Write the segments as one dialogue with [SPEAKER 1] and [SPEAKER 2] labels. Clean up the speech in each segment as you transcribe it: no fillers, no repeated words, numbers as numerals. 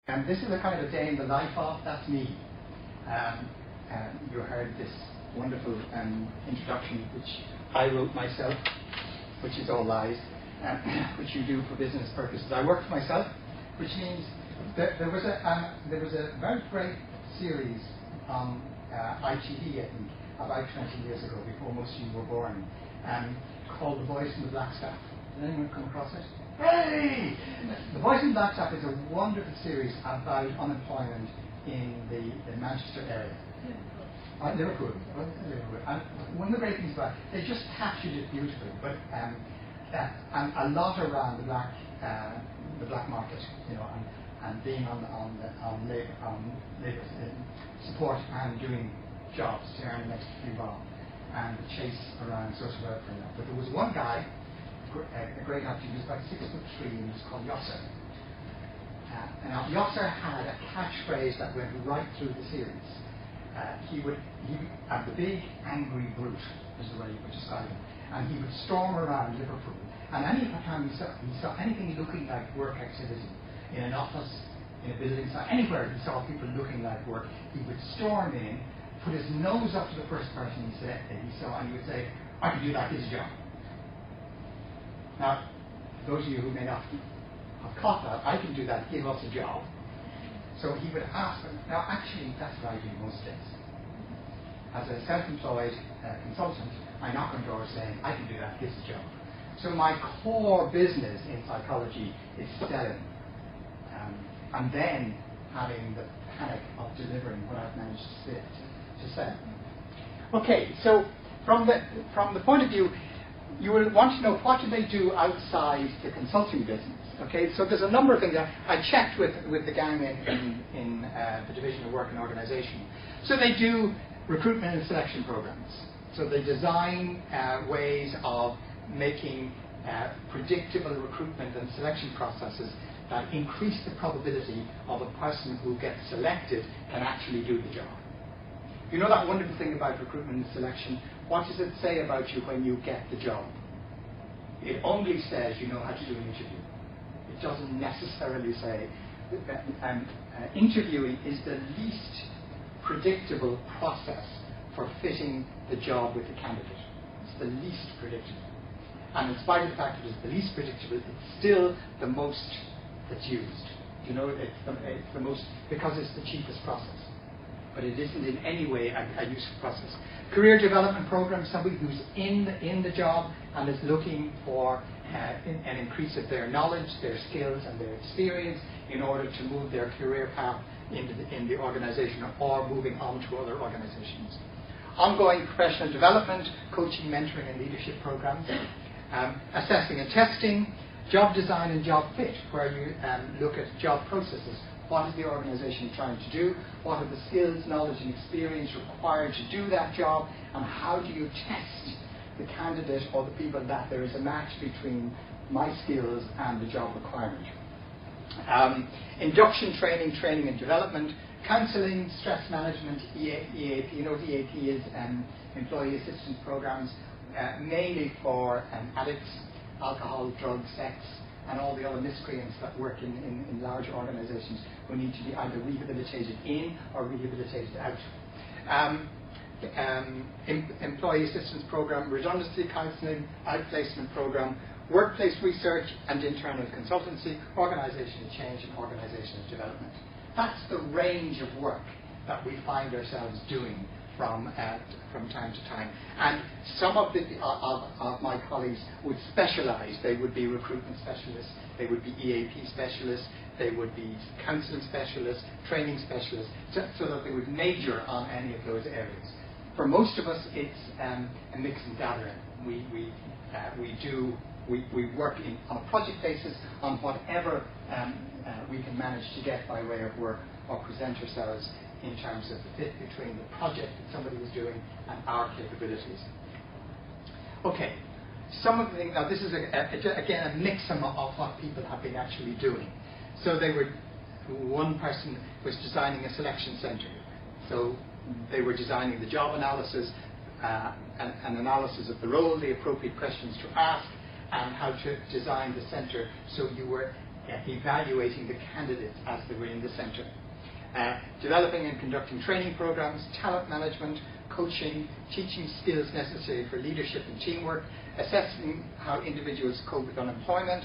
[SPEAKER 1] And this is a kind of a day in the life of, that's me. You heard this wonderful introduction, which I wrote myself, which is all lies, which you do for business purposes. I work for myself, which means that there was a very great series on ITV, I think, about 20 years ago, before most of you were born, called The Voice in the Black Staff. Did anyone come across it? Hey! The Voice in the Black Staff is a wonderful series about unemployment in the Manchester area. Liverpool. And one of the great things about it, they just captured it beautifully, but and a lot around the black market, you know, and being on labour support and doing jobs to earn an extra few bob, and the chase around social welfare. But there was one guy, a great actor, he was about 6'3", and he was called Yosser. Now Yosser had a catchphrase that went right through the series. He would the big angry brute is the way he would describe him, and he would storm around Liverpool, and any time he saw anything looking like work activity in an office, in a building site, anywhere he saw people looking like work, he would storm in, put his nose up to the first person he saw, and he would say, "I can do that, here's a job." Now, those of you who may not have caught that, I can do that, give us a job. So he would ask them. Now, actually, that's what I do most days. As a self-employed consultant, I knock on doors saying, "I can do that, here's a job." So my core business in psychology is selling, and then having the panic of delivering what I've managed to sell. Okay, so from the point of view, you will want to know what do they do outside the consulting business. Okay, so there's a number of things. I checked with the gang in the Division of Work and Organisation. So they do recruitment and selection programs. So they design ways of making predictable recruitment and selection processes that increase the probability of a person who gets selected can actually do the job. You know that wonderful thing about recruitment and selection? What does it say about you when you get the job? It only says you know how to do an interview. It doesn't necessarily say that interviewing is the least predictable process for fitting the job with the candidate. It's the least predictable. And in spite of the fact that it's the least predictable, it's still the most that's used. You know, it's the most, because it's the cheapest process. But it isn't in any way a useful process. Career development program, somebody who's in the job and is looking for an increase of their knowledge, their skills and their experience in order to move their career path in the organisation or moving on to other organisations. Ongoing professional development, coaching, mentoring and leadership programs. Assessing and testing, job design and job fit, where you look at job processes. What is the organisation trying to do? What are the skills, knowledge and experience required to do that job? And how do you test the candidate or the people that there is a match between my skills and the job requirement? Induction training, training and development, counselling, stress management, EAP. You know what EAP is? Employee assistance programs, mainly for addicts, alcohol, drugs, sex, and all the other miscreants that work in large organisations who need to be either rehabilitated in or rehabilitated out. Employee assistance program, redundancy counselling, outplacement program, workplace research and internal consultancy, organisational change and organisational development. That's the range of work that we find ourselves doing from time to time. And some of my colleagues would specialise. They would be recruitment specialists, they would be EAP specialists, they would be counselling specialists, training specialists, so that they would major on any of those areas. For most of us, it's a mix and gathering. We work on a project basis on whatever we can manage to get by way of work or present ourselves in terms of the fit between the project that somebody was doing and our capabilities. Okay, some of the things, now this is again a mix of what people have been actually doing. So one person was designing a selection centre. So they were designing the job analysis, an analysis of the role, the appropriate questions to ask, and how to design the centre so you were evaluating the candidates as they were in the centre. Developing and conducting training programs, talent management, coaching, teaching skills necessary for leadership and teamwork, assessing how individuals cope with unemployment.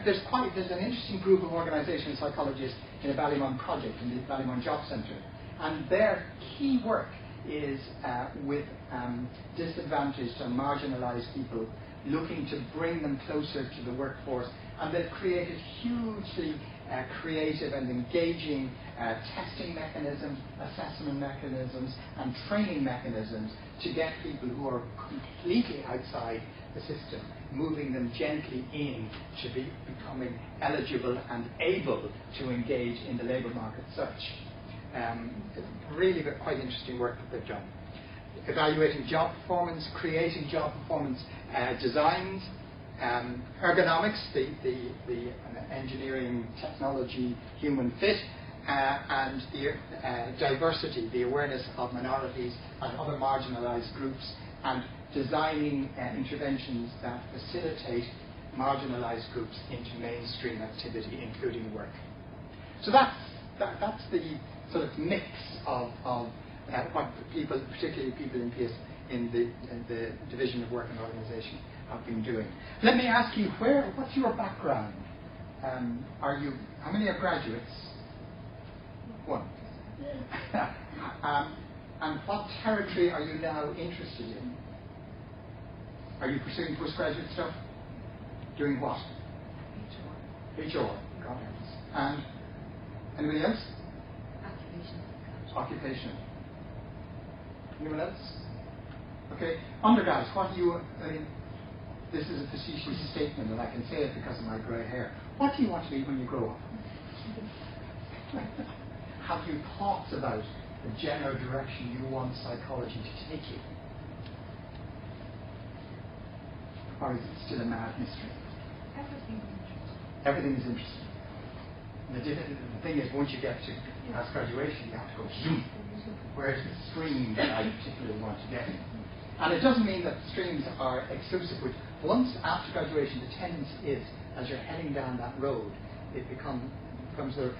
[SPEAKER 1] There's an interesting group of organisational psychologists in a Ballymun project, in the Ballymun Job Centre, and their key work is with disadvantaged and marginalised people, looking to bring them closer to the workforce, and they've created hugely creative and engaging testing mechanisms, assessment mechanisms, and training mechanisms to get people who are completely outside the system, moving them gently in to becoming eligible and able to engage in the labour market search. Really quite interesting work that they've done. Evaluating job performance, creating job performance designs, ergonomics, the engineering, technology, human fit, and the diversity, the awareness of minorities and other marginalised groups, and designing interventions that facilitate marginalised groups into mainstream activity, including work. So that's the sort of mix of what people, particularly people in PS, in the Division of Work and Organisation, have been doing. Let me ask you, what's your background? How many are graduates? One. And what territory are you now interested in? Are you pursuing postgraduate stuff? Doing what? HR. Got it. And anybody else? Occupation. Anyone else? Okay. Undergrads, what do you, this is a facetious statement, and I can say it because of my grey hair. What do you want to be when you grow up? Have you thoughts about the general direction you want psychology to take you? Or is it still a mad mystery? Everything is interesting. The thing is, once you get to past graduation, you have to go zoom. Where's the stream that I particularly want to get in? And it doesn't mean that the streams are exclusive. But once after graduation, the tendency is, as you're heading down that road, it becomes the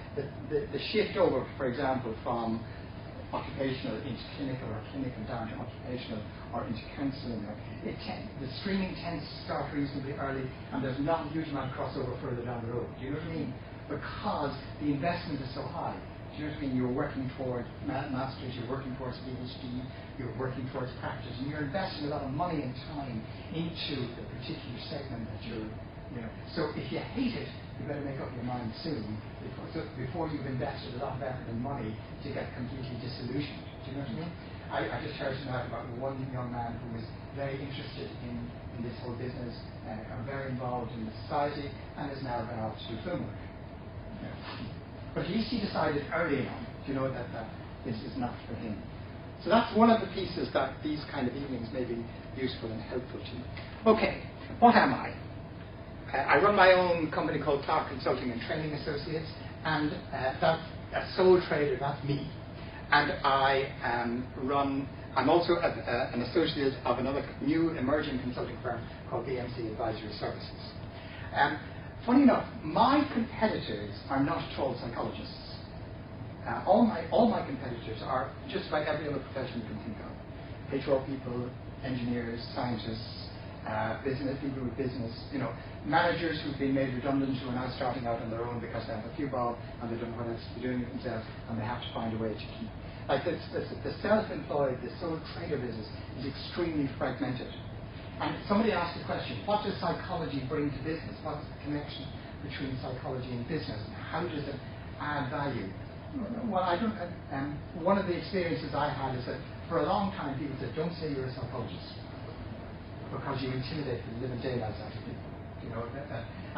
[SPEAKER 1] shift over, for example, from occupational into clinical, or clinical down to occupational, or into counselling. The streaming tends to start reasonably early, and there's not a huge amount of crossover further down the road. Do you know what I mean? Because the investment is so high. Do you know what I mean? You're working towards masters, you're working towards PhD, you're working towards practice, and you're investing a lot of money and time into the particular segment that you're, So if you hate it, you better make up your mind soon, before you've invested a lot of effort and money to get completely disillusioned. Do you know what I mean? I just heard tonight about one young man who was very interested in this whole business, very involved in the society, and is now going off to do film work. But at least he decided early on, that this is not for him. So that's one of the pieces that these kind of evenings may be useful and helpful to you. Okay, what am I? I run my own company called Clark Consulting and Training Associates, and that's a sole trader, that's me. And I'm also an associate of another new emerging consulting firm called BMC Advisory Services. Funny enough, my competitors are not at all psychologists. All my competitors are just about every other profession you can think of. HR people, engineers, scientists, business people with business, managers who've been made redundant who are now starting out on their own because they have a few bob and they don't know what else to be doing with themselves, and they have to find a way to keep. Like the self-employed, the sole trader business is extremely fragmented. And somebody asked the question, what does psychology bring to business? What's the connection between psychology and business? And how does it add value? Well, one of the experiences I had is that for a long time people said, don't say you're a psychologist, because you intimidate the living daylights out of people.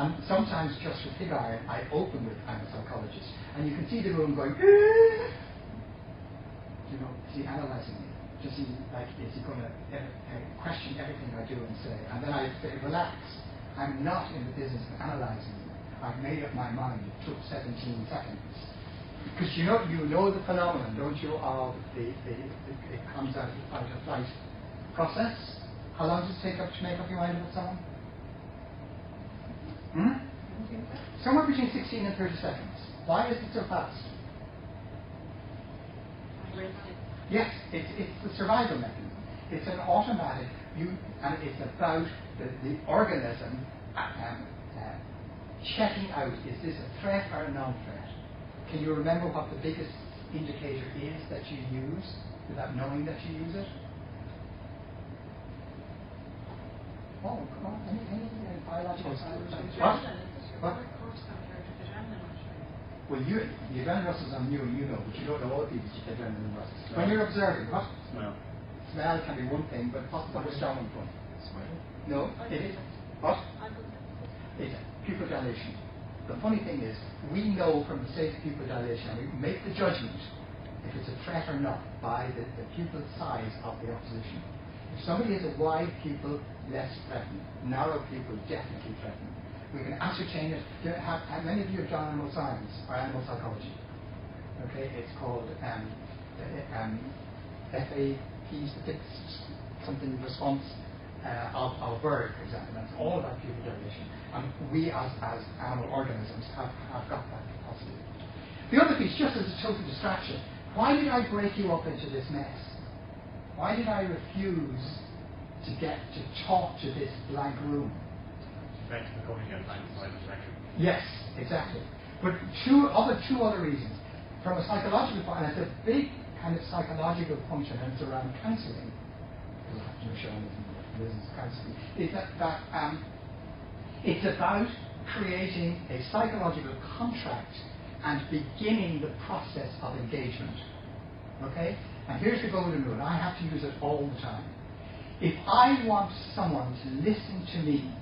[SPEAKER 1] And sometimes just for pig iron, I open with, I'm a psychologist. And you can see the room going, is he analysing me? Is he going to question everything I do and say? And then I say, relax, I'm not in the business of analysing you. I've made up my mind. It took 17 seconds. Because you know the phenomenon, don't you, of it comes out of the fight or flight process. How long does it take to make up your mind about someone?
[SPEAKER 2] think that?
[SPEAKER 1] Somewhere between 16 and 30 seconds. Why is it so fast? Yes, it's the survival mechanism. It's an automatic, and it's about the organism checking out, is this a threat or a non-threat? Can you remember what the biggest indicator is that you use without knowing that you use it? Oh, come on, any biological science? What? Well, the adrenaline rushes on you, but you don't know all people's adrenaline rushes. When you're observing, what?
[SPEAKER 3] Smell.
[SPEAKER 1] Smell can be one thing, but what's the strong one?
[SPEAKER 3] Smell.
[SPEAKER 1] No, it is. What? It's pupil dilation. The funny thing is, we know from the state of pupil dilation, and we make the judgment if it's a threat or not by the pupil size of the opposition. If somebody has a wide pupil, less threatening. Narrow pupil, definitely threatening. We can ascertain it. How many of you have done animal science or animal psychology? Okay, it's called FAP, something response of bird, for example. That's all about pupil dilation. And we as animal organisms have got that capacity. The other piece, just as a total distraction, why did I break you up into this mess? Why did I refuse to talk to this blank room? Yes, exactly. But two other reasons. From a psychological point, and it's a big kind of psychological function, and it's around counselling. Business counselling. Is that it's about creating a psychological contract and beginning the process of engagement. Okay? And here's the golden rule. I have to use it all the time. If I want someone to listen to me,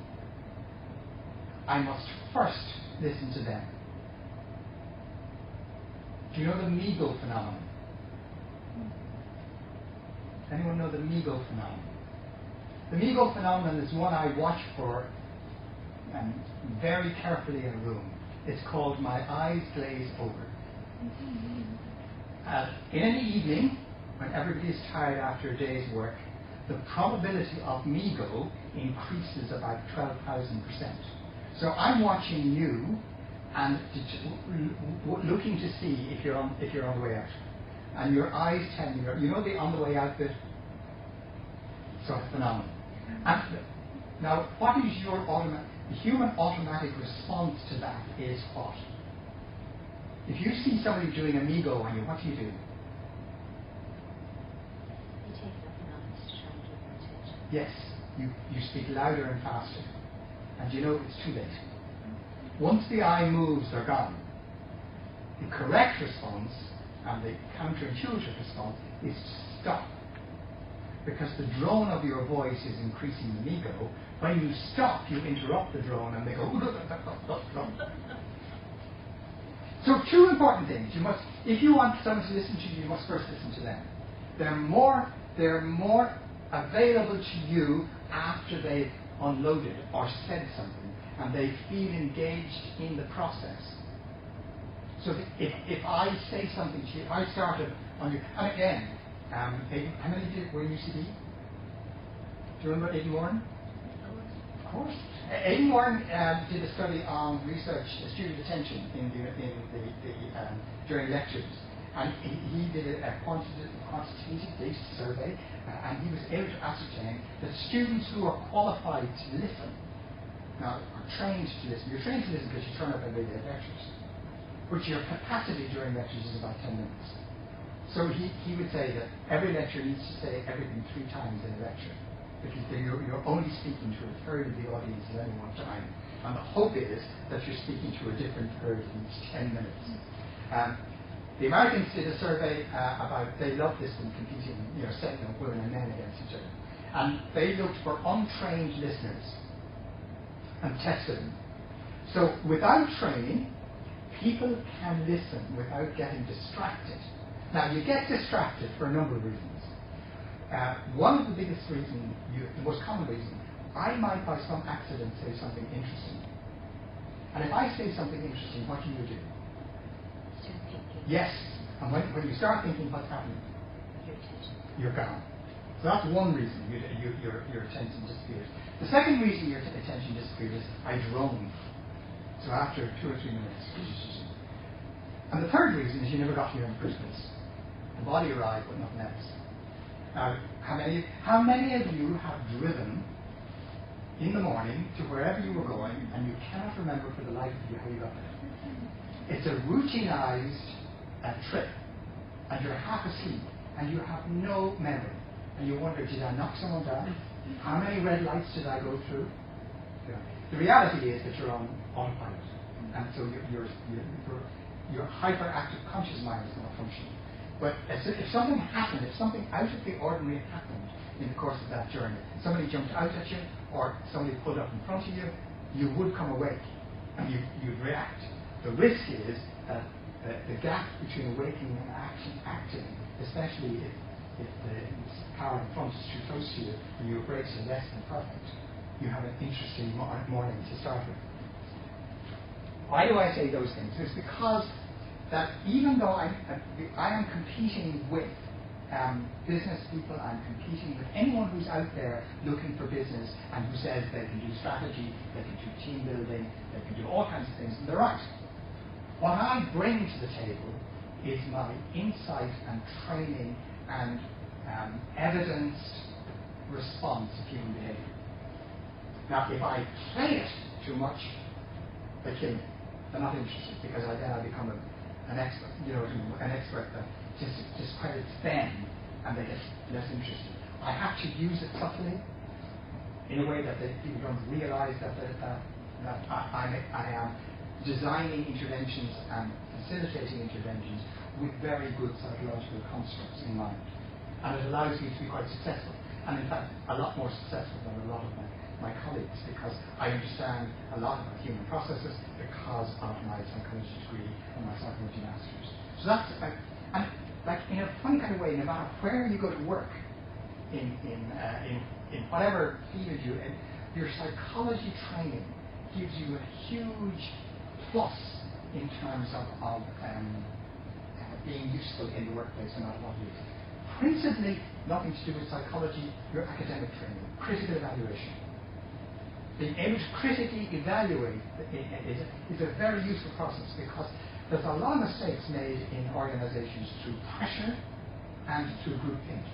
[SPEAKER 1] I must first listen to them. Do you know the Meagle phenomenon? Anyone know the Meagle phenomenon? The Meagle phenomenon is one I watch for very carefully in a room. It's called My Eyes Glaze Over. In an evening, when everybody is tired after a day's work, the probability of Meagle increases about 12,000%. So I'm watching you and looking to see if you're on the way out. And your eyes tell me, you know the on the way out bit? So it's phenomenal. And now, what is the human automatic response to that is what? If you see somebody doing a Meagle on you, what do?
[SPEAKER 4] You take nothing else to try and get their attention.
[SPEAKER 1] Yes, you speak louder and faster. And you know it's too late. Once the eye moves, they're gone. The correct response and the counterintuitive response is to stop. Because the drone of your voice is increasing the Meagle. When you stop, you interrupt the drone and they go. So two important things. If you want someone to listen to you, you must first listen to them. They're more available to you after they've unloaded or said something, and they feel engaged in the process. So if I say something to you, I started on you, and again, how many of you were in UCD? Do you remember Aidan Warren? Of course. Aidan Warren did a study on research student attention during lectures, and he did a quantitative survey, and he was able to ascertain that students who are qualified to listen, now are trained to listen. You're trained to listen because you turn up every day at lectures, but your capacity during lectures is about 10 minutes. So he would say that every lecturer needs to say everything 3 times in a lecture, because you're only speaking to a third of the audience at any one time. And the hope is that you're speaking to a different third each 10 minutes. The Americans did a survey about, they love this in competing, setting up women and men against each other. And they looked for untrained listeners and tested them. So without training, people can listen without getting distracted. Now, you get distracted for a number of reasons. One of the biggest reasons, the most common reason, I might by some accident say something interesting. And if I say something interesting, what do?
[SPEAKER 4] Start thinking.
[SPEAKER 1] Yes. And when you start thinking, what's happening?
[SPEAKER 4] Your attention.
[SPEAKER 1] You're gone. So that's one reason your attention disappears. The second reason your attention disappears is I drone. So after 2 or 3 minutes. And the third reason is you never got here in the first place. The body arrived, but nothing else. Now, how many of you have driven in the morning to wherever you were going and you cannot remember for the life of you how you got there? It's a routinized trip, and you're half asleep, and you have no memory. And you wonder, did I knock someone down? How many red lights did I go through? Yeah. The reality is that you're on autopilot, and so your hyperactive conscious mind is not functioning. But if something happened, if something out of the ordinary happened in the course of that journey, somebody jumped out at you, or somebody pulled up in front of you, you would come awake, and you'd react. The risk is that the gap between awakening and acting, especially if the car in front is too close to you and your brakes are less than perfect, you have an interesting morning to start with. Why do I say those things? It's because that even though I am competing with business people, I'm competing with anyone who's out there looking for business and who says they can do strategy, they can do team building, they can do all kinds of things, and they're right. What I bring to the table is my insight and training and evidenced response to human behavior. Now, if I play it too much, they kill me. They're not interested, because then I become an expert, an expert that just discredits them, and they get less interested. I have to use it subtly, in a way that people don't realize that I am designing interventions and facilitating interventions with very good psychological constructs in mind. And it allows me to be quite successful. And in fact, a lot more successful than a lot of my colleagues, because I understand a lot about human processes because of my psychology degree and my psychology masters. So that's, and like in a funny kind of way, no matter where you go to work, in whatever field you're in, your psychology training gives you a huge plus in terms of being useful in the workplace and not a lot of use. Principally, nothing to do with psychology, your academic training, critical evaluation. Being able to critically evaluate is a very useful process, because there's a lot of mistakes made in organizations through pressure and through groupthink.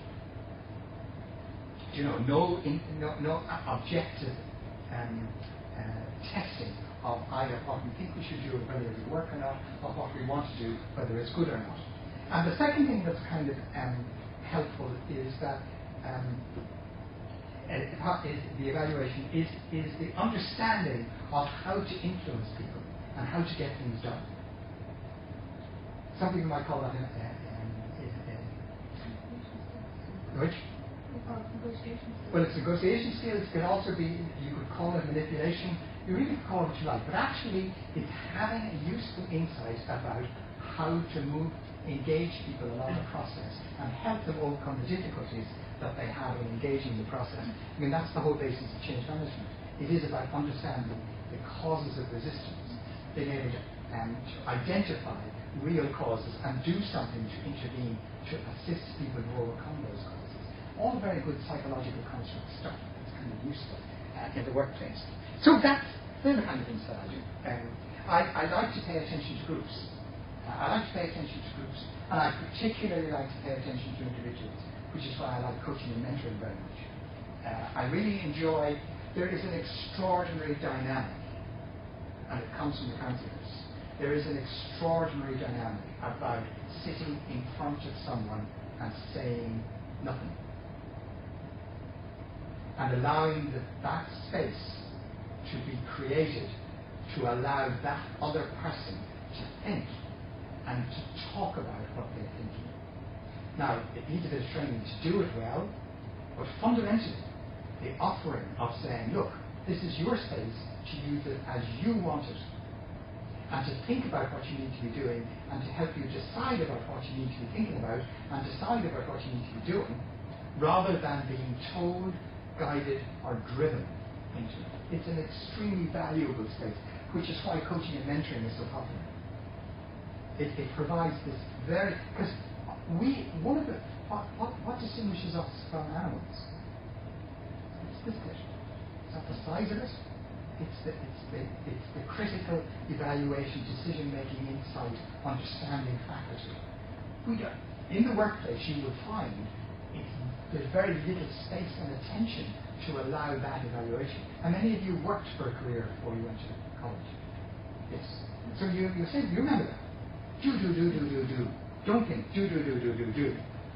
[SPEAKER 1] No objective testing of either what we think we should do, whether it will work or not, or what we want to do, whether it's good or not. And the second thing that's kind of helpful is that the evaluation is the understanding of how to influence people and how to get things done. Some people might call that which? Well, it's negotiation skills. It could also be, you could call it manipulation. You really could call it what you like, but actually it's having a useful insight about how to engage people along the process and help them overcome the difficulties that they have in engaging the process. I mean, that's the whole basis of change management. It is about understanding the causes of resistance, being able to identify real causes and do something to intervene to assist people to overcome those causes. All very good psychological construct stuff that's kind of useful in the workplace. So that's the kind of things that I do. I like to pay attention to groups. I like to pay attention to groups, and I particularly like to pay attention to individuals, which is why I like coaching and mentoring very much. I really enjoy, there is an extraordinary dynamic, and it comes from the counselors. There is an extraordinary dynamic about sitting in front of someone and saying nothing, and allowing that space to be created to allow that other person to think and to talk about what they're thinking. Now, it needs a bit of training to do it well, but fundamentally, the offering of saying, look, this is your space to use it as you want it, and to think about what you need to be doing, and to help you decide about what you need to be thinking about, and decide about what you need to be doing, rather than being told, guided, or driven into it. It's an extremely valuable space, which is why coaching and mentoring is so popular. It provides this very, because one of the, what distinguishes us from animals? It's this bit. Is that the size of it? It's the critical evaluation, decision-making, insight, understanding faculty. In the workplace, you will find there's very little space and attention to allow that evaluation. And many of you worked for a career before you went to college. Yes. So you say, you remember that. Do. Don't think. Do. You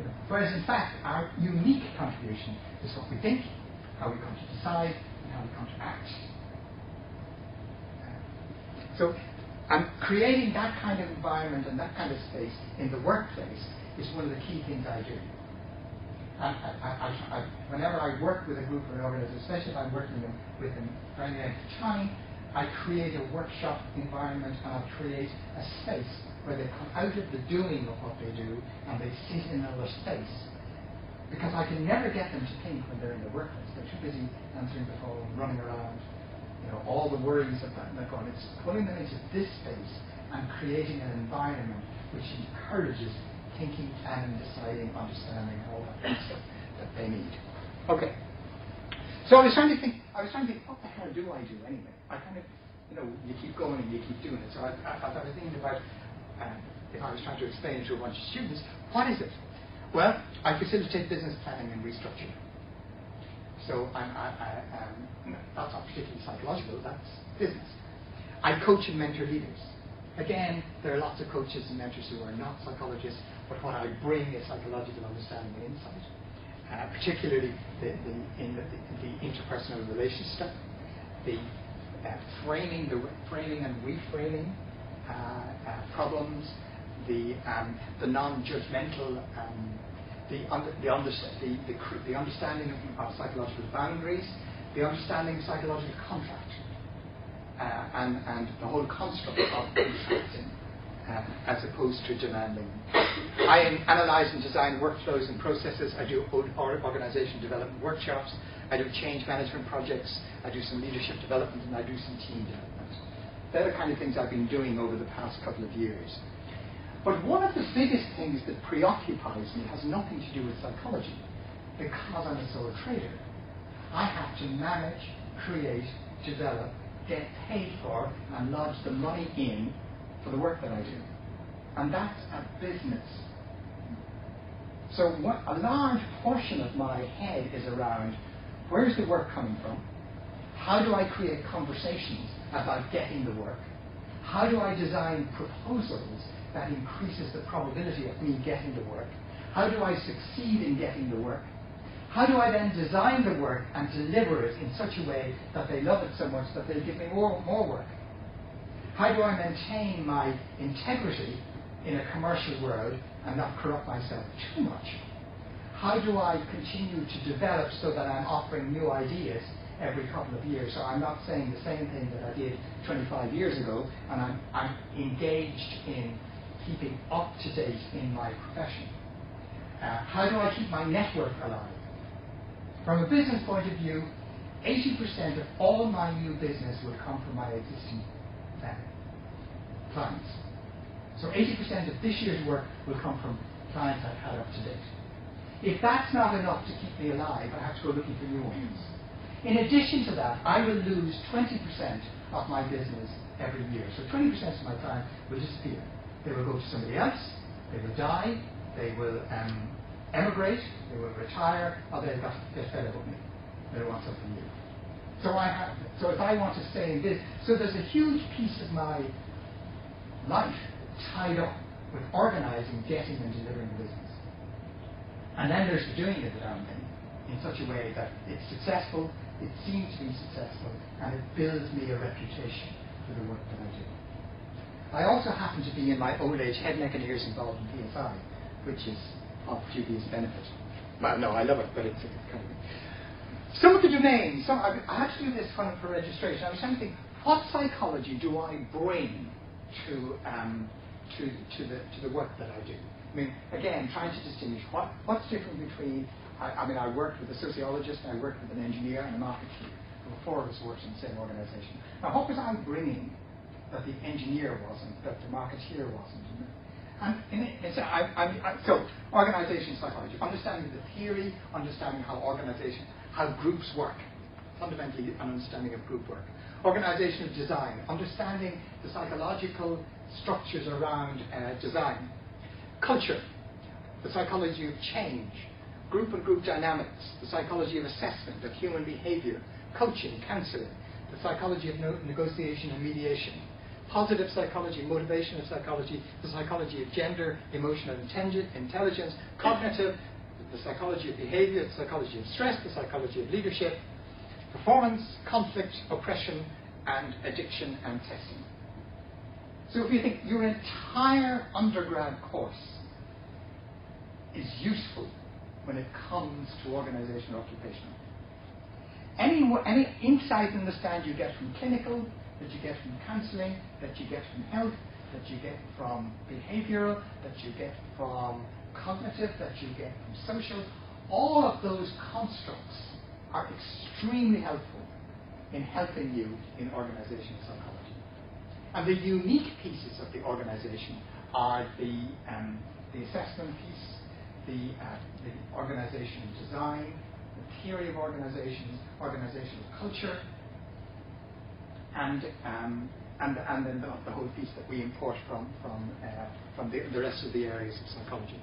[SPEAKER 1] know, whereas in fact, our unique contribution is what we think, how we come to decide, and how we come to act. So creating that kind of environment and that kind of space in the workplace is one of the key things I do. Whenever I work with a group or an organization, especially if I'm working with them for any length of time, I create a workshop environment and I create a space where they come out of the doing of what they do and they sit in another space. Because I can never get them to think when they're in the workplace. They're too busy answering the phone, running around, all the worries of that and they're going. It's pulling them into this space and creating an environment which encourages thinking, planning, deciding, understanding, all that kind of stuff that they need. Okay. So I was trying to think, what the hell do I do anyway? I kind of, you keep going and you keep doing it. So I was thinking about, if I was trying to explain it to a bunch of students, what is it? Well, I facilitate business planning and restructuring. So that's not particularly psychological, that's business. I coach and mentor leaders. Again, there are lots of coaches and mentors who are not psychologists, but what I bring is psychological understanding and insight, particularly in the interpersonal relations stuff, the framing and reframing problems, the non-judgmental, the understanding of psychological boundaries, the understanding of psychological contract. And the whole construct of contracting as opposed to demanding. I analyse and design workflows and processes. I do organisation development workshops. I do change management projects. I do some leadership development and I do some team development. They're the kind of things I've been doing over the past couple of years. But one of the biggest things that preoccupies me has nothing to do with psychology. Because I'm a sole trader, I have to manage, create, develop, get paid for and lodge the money in for the work that I do. And that's a business. So a large portion of my head is around where's the work coming from? How do I create conversations about getting the work? How do I design proposals that increases the probability of me getting the work? How do I succeed in getting the work? How do I then design the work and deliver it in such a way that they love it so much that they'll give me more work? How do I maintain my integrity in a commercial world and not corrupt myself too much? How do I continue to develop so that I'm offering new ideas every couple of years? So I'm not saying the same thing that I did 25 years ago, and I'm engaged in keeping up to date in my profession. How do I keep my network alive? From a business point of view, 80% of all my new business would come from my existing clients. So 80% of this year's work will come from clients I've had up to date. If that's not enough to keep me alive, I have to go looking for new ones. In addition to that, I will lose 20% of my business every year. So 20% of my clients will disappear. They will go to somebody else, they will die, they will emigrate, they will retire, or they'll get fed up with me. They want something new. So if I want to stay in this, so there's a huge piece of my life tied up with organising, getting and delivering the business. And then there's the doing it around me in such a way that it's successful, it seems to be successful, and it builds me a reputation for the work that I do. I also happen to be in my old age head, neck and ears involved in PSI, which is of dubious benefit. Well, no, I love it, but it's kind of... Some of the domains, I had to do this for registration. I was trying to think, what psychology do I bring to the work that I do? I mean, again, trying to distinguish what's different between, I worked with a sociologist, I worked with an engineer and a marketeer. The four of us worked in the same organisation. Now, what was I bringing that the engineer wasn't, that the marketeer wasn't? So, organisation psychology, understanding the theory, understanding how groups work, fundamentally an understanding of group work. Organizational design, understanding the psychological structures around design. Culture, the psychology of change. Group and group dynamics, the psychology of assessment of human behavior. Coaching, counseling, the psychology of negotiation and mediation. Positive psychology, motivational psychology, the psychology of gender, emotional intelligence. Cognitive, the psychology of behavior, the psychology of stress, the psychology of leadership. Performance, conflict, oppression, and addiction and testing. So if you think your entire undergrad course is useful when it comes to organizational occupational. Any insight and understand you get from clinical, that you get from counseling, that you get from health, that you get from behavioral, that you get from cognitive, that you get from social, all of those constructs are extremely helpful in helping you in organizational psychology. And the unique pieces of the organization are the assessment piece, the organizational design, the theory of organizations, organizational culture, and then the whole piece that we import from the rest of the areas of psychology.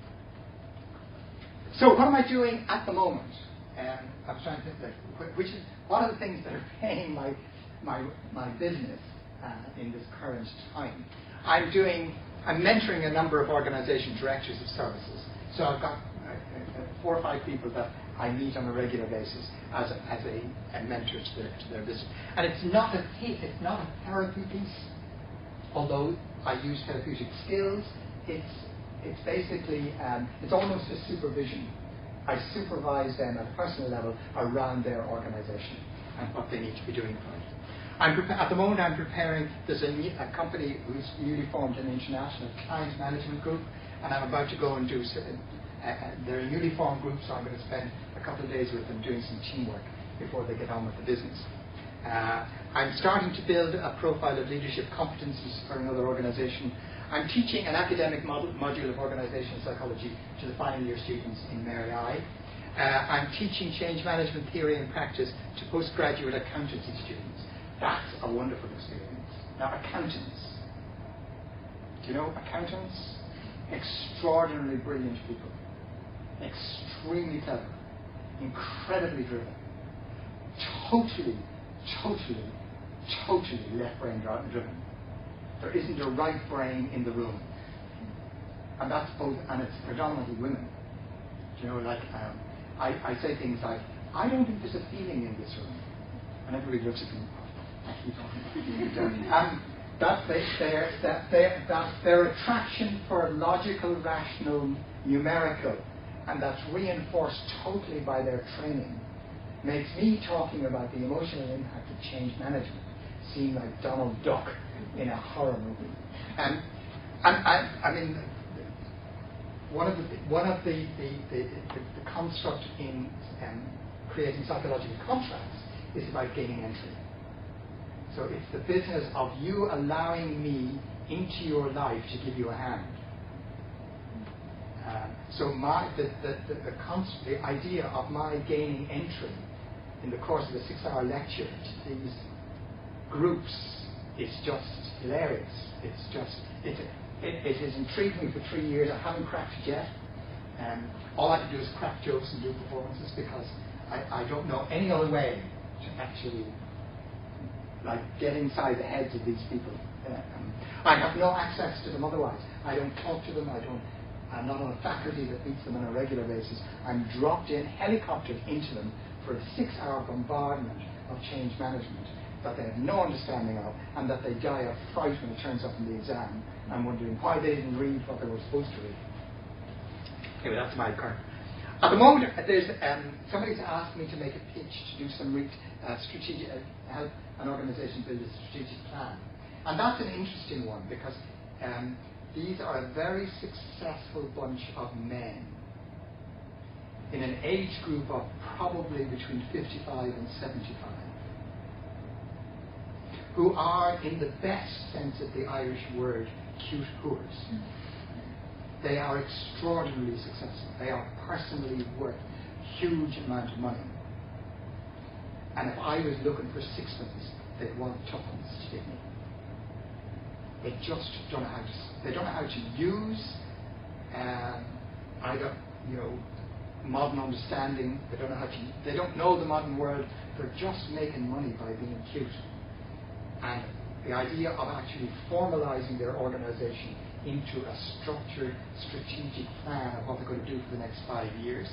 [SPEAKER 1] So what am I doing at the moment? I'm trying to think, what are the things that are paying my business in this current time? I'm mentoring a number of organization directors of services. So I've got 4 or 5 people that I meet on a regular basis as a mentor to their business. And it's not a therapy piece, although I use therapeutic skills. It's basically, it's almost a supervision. I supervise them at a personal level around their organization and what they need to be doing for it. At the moment I'm preparing, there's a company who's newly formed an international client management group, and I'm about to go and do, they're a newly formed group, so I'm going to spend a couple of days with them doing some teamwork before they get on with the business. I'm starting to build a profile of leadership competencies for another organization. I'm teaching an academic module of organizational psychology to the final year students in Mary I. I'm teaching change management theory and practice to postgraduate accountancy students. That's a wonderful experience. Now, accountants. Do you know accountants? Extraordinarily brilliant people. Extremely clever. Incredibly driven. Totally left-brain driven. There isn't a right brain in the room. And that's both, and it's predominantly women. You know, like, I say things like, I don't think there's a feeling in this room. And everybody looks at me, that's their attraction for logical, rational, numerical, and that's reinforced totally by their training, makes me talking about the emotional impact of change management seem like Donald Duck in a horror movie. And I mean, one of the construct in creating psychological contracts is about gaining entry. So it's the business of you allowing me into your life to give you a hand. So the idea of my gaining entry in the course of a 6-hour lecture to these groups is just hilarious. It has intrigued me for 3 years. I haven't cracked it yet. All I can do is crack jokes and do performances because I don't know any other way to actually get inside the heads of these people. I have no access to them otherwise. I don't talk to them. I'm not on a faculty that meets them on a regular basis. I'm dropped in, helicoptered into them for a 6-hour bombardment of change management that they have no understanding of, and that they die of fright when it turns up in the exam. I'm wondering why they didn't read what they were supposed to read. Anyway, that's my current. At the moment, there's somebody's asked me to make a pitch to do some strategic help an organisation build a strategic plan, and that's an interesting one because these are a very successful bunch of men in an age group of probably between 55 and 75, who are, in the best sense of the Irish word, cute hooers. They are extraordinarily successful. They are personally worth huge amount of money. And if I was looking for sixpence, they want tuppence to give me. They just don't know how to. They don't know how to use either modern understanding. They don't know how to. They don't know the modern world. They're just making money by being cute. And the idea of actually formalizing their organization into a structured, strategic plan of what they're going to do for the next 5 years,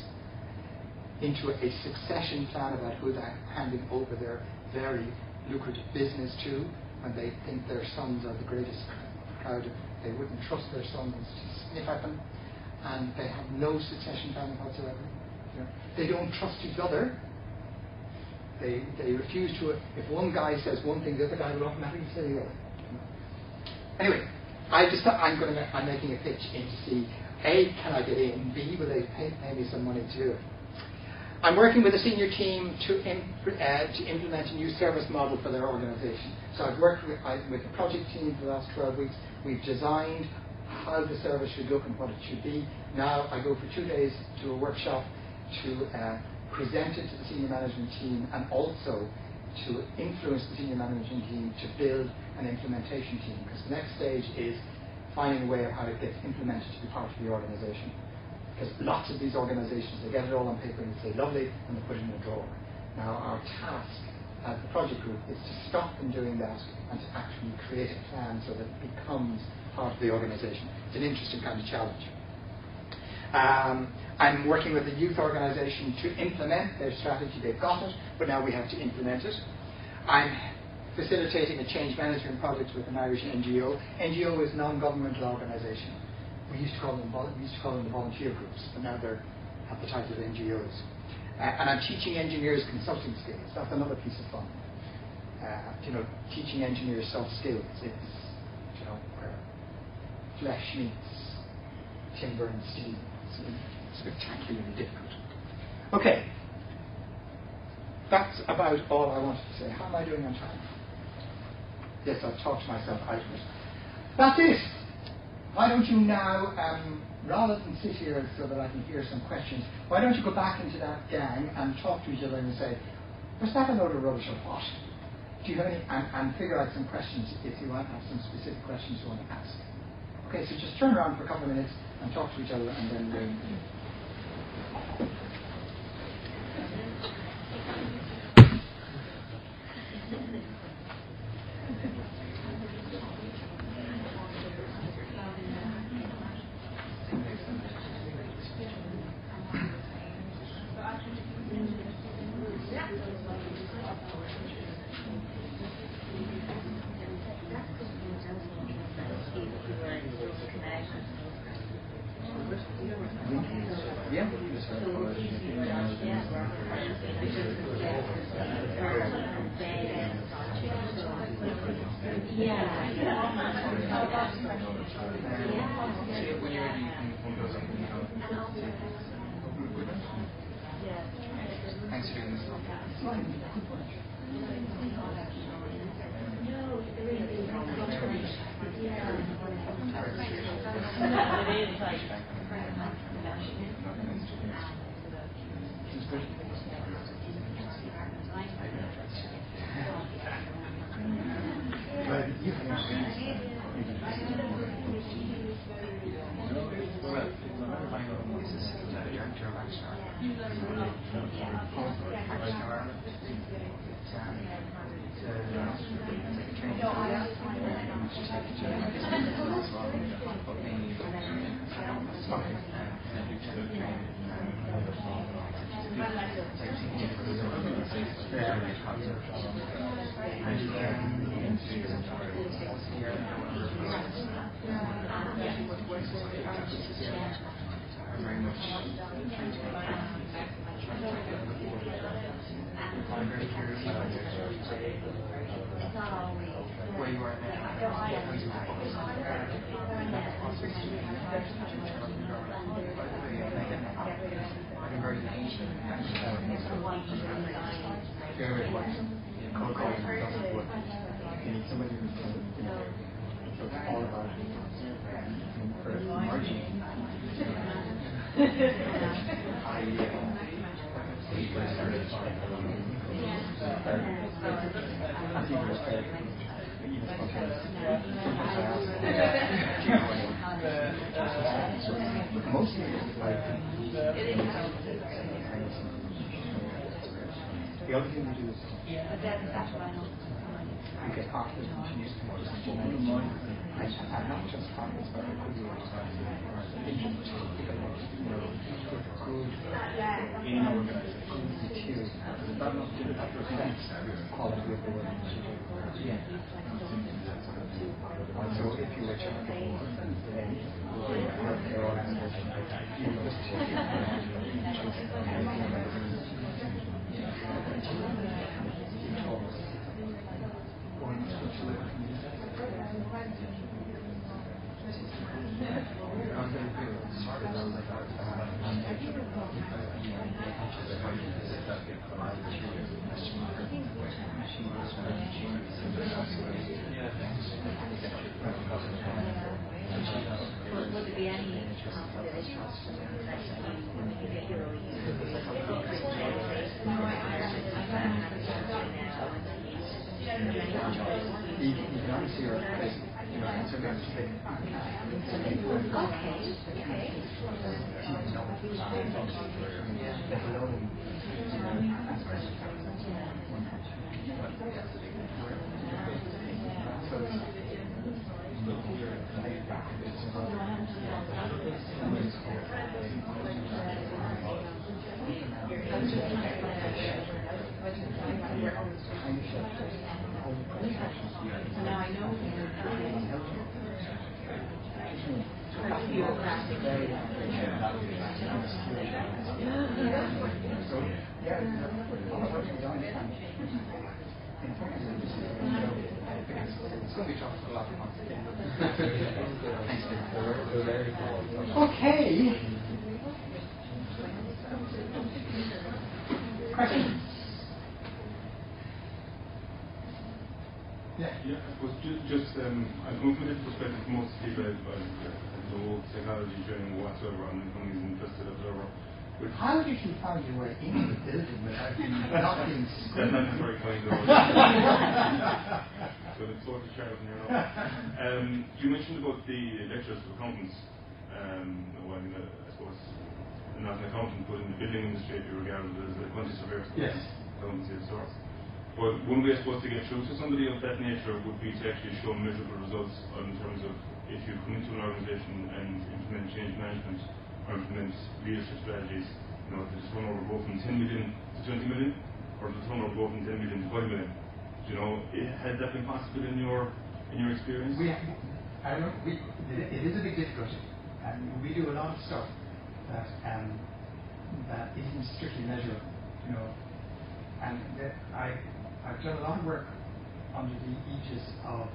[SPEAKER 1] into a succession plan about who they're handing over their very lucrative business to, when they think their sons are the greatest crowd. They wouldn't trust their sons to sniff at them, and they have no succession planning whatsoever. They don't trust each other. They refuse to. If one guy says one thing, the other guy will automatically say the other. Anyway, I'm making a pitch in to see, A, can I get in? B, will they pay me some money to do it? I'm working with a senior team to implement a new service model for their organisation. So I've worked with the project team for the last 12 weeks. We've designed how the service should look and what it should be. Now I go for 2 days to a workshop to present it to the senior management team, and also to influence the senior management team to build an implementation team, because the next stage is finding a way of how it gets implemented to be part of the organisation. Because lots of these organisations, they get it all on paper and they say lovely, and they put it in a drawer. Now our task as the project group is to stop them doing that and to actually create a plan so that it becomes part of the organisation. It's an interesting kind of challenge. I'm working with a youth organisation to implement their strategy. They've got it, but now we have to implement it. I'm facilitating a change management project with an Irish NGO. NGO is non-governmental organisation. We used to call them the volunteer groups, but now they have the title of NGOs. And I'm teaching engineers consulting skills. That's another piece of fun. Teaching engineers soft skills. It's where flesh meets timber and steel. It's spectacularly difficult. Okay, that's about all I wanted to say. How am I doing on time? Yes, I've talked myself out of it. That's it. Why don't you now, rather than sit here so that I can hear some questions, why don't you go back into that gang and talk to each other and say, was that a load of rubbish or what? Do you have any, and figure out some questions if you want to have some specific questions you want to ask. Okay, so just turn around for a couple of minutes and talk to each other, and then thanks for doing this. Where you are cold calling doesn't work. You need somebody who's so it's all about margin. I started Mostly like the other thing we do is you get confidence and you use and not just confidence, but it could be good in our organization, materials. Not enough to represent quality of the work that you do. So if you were checking a healthcare organization, you look
[SPEAKER 4] Would there be any
[SPEAKER 1] Okay. Questions? Yeah.
[SPEAKER 2] Yeah, I suppose just I'm coming from a different perspective. Most people have no technology training whatsoever, and nobody's interested whatsoever.
[SPEAKER 1] How did you find your way into the building without not being
[SPEAKER 2] That's not very kind of So it's sort of sharp in your You mentioned about the lectures for accountants. Well, I suppose not an accountant, but in the building industry, if you regard it as a quantity surveyor,
[SPEAKER 1] yes,
[SPEAKER 2] accountancy of sorts. But one way I suppose to get through to somebody of that nature would be to actually show measurable results in terms of if you come into an organisation and implement change management or implement leadership strategies, does the turnover go from 10 million to 20 million, or does the turnover go from 10 million to 5 million? Has that been possible in your experience?
[SPEAKER 1] It is a big difficulty, and we do a lot of stuff that isn't strictly measurable, and I've done a lot of work under the aegis of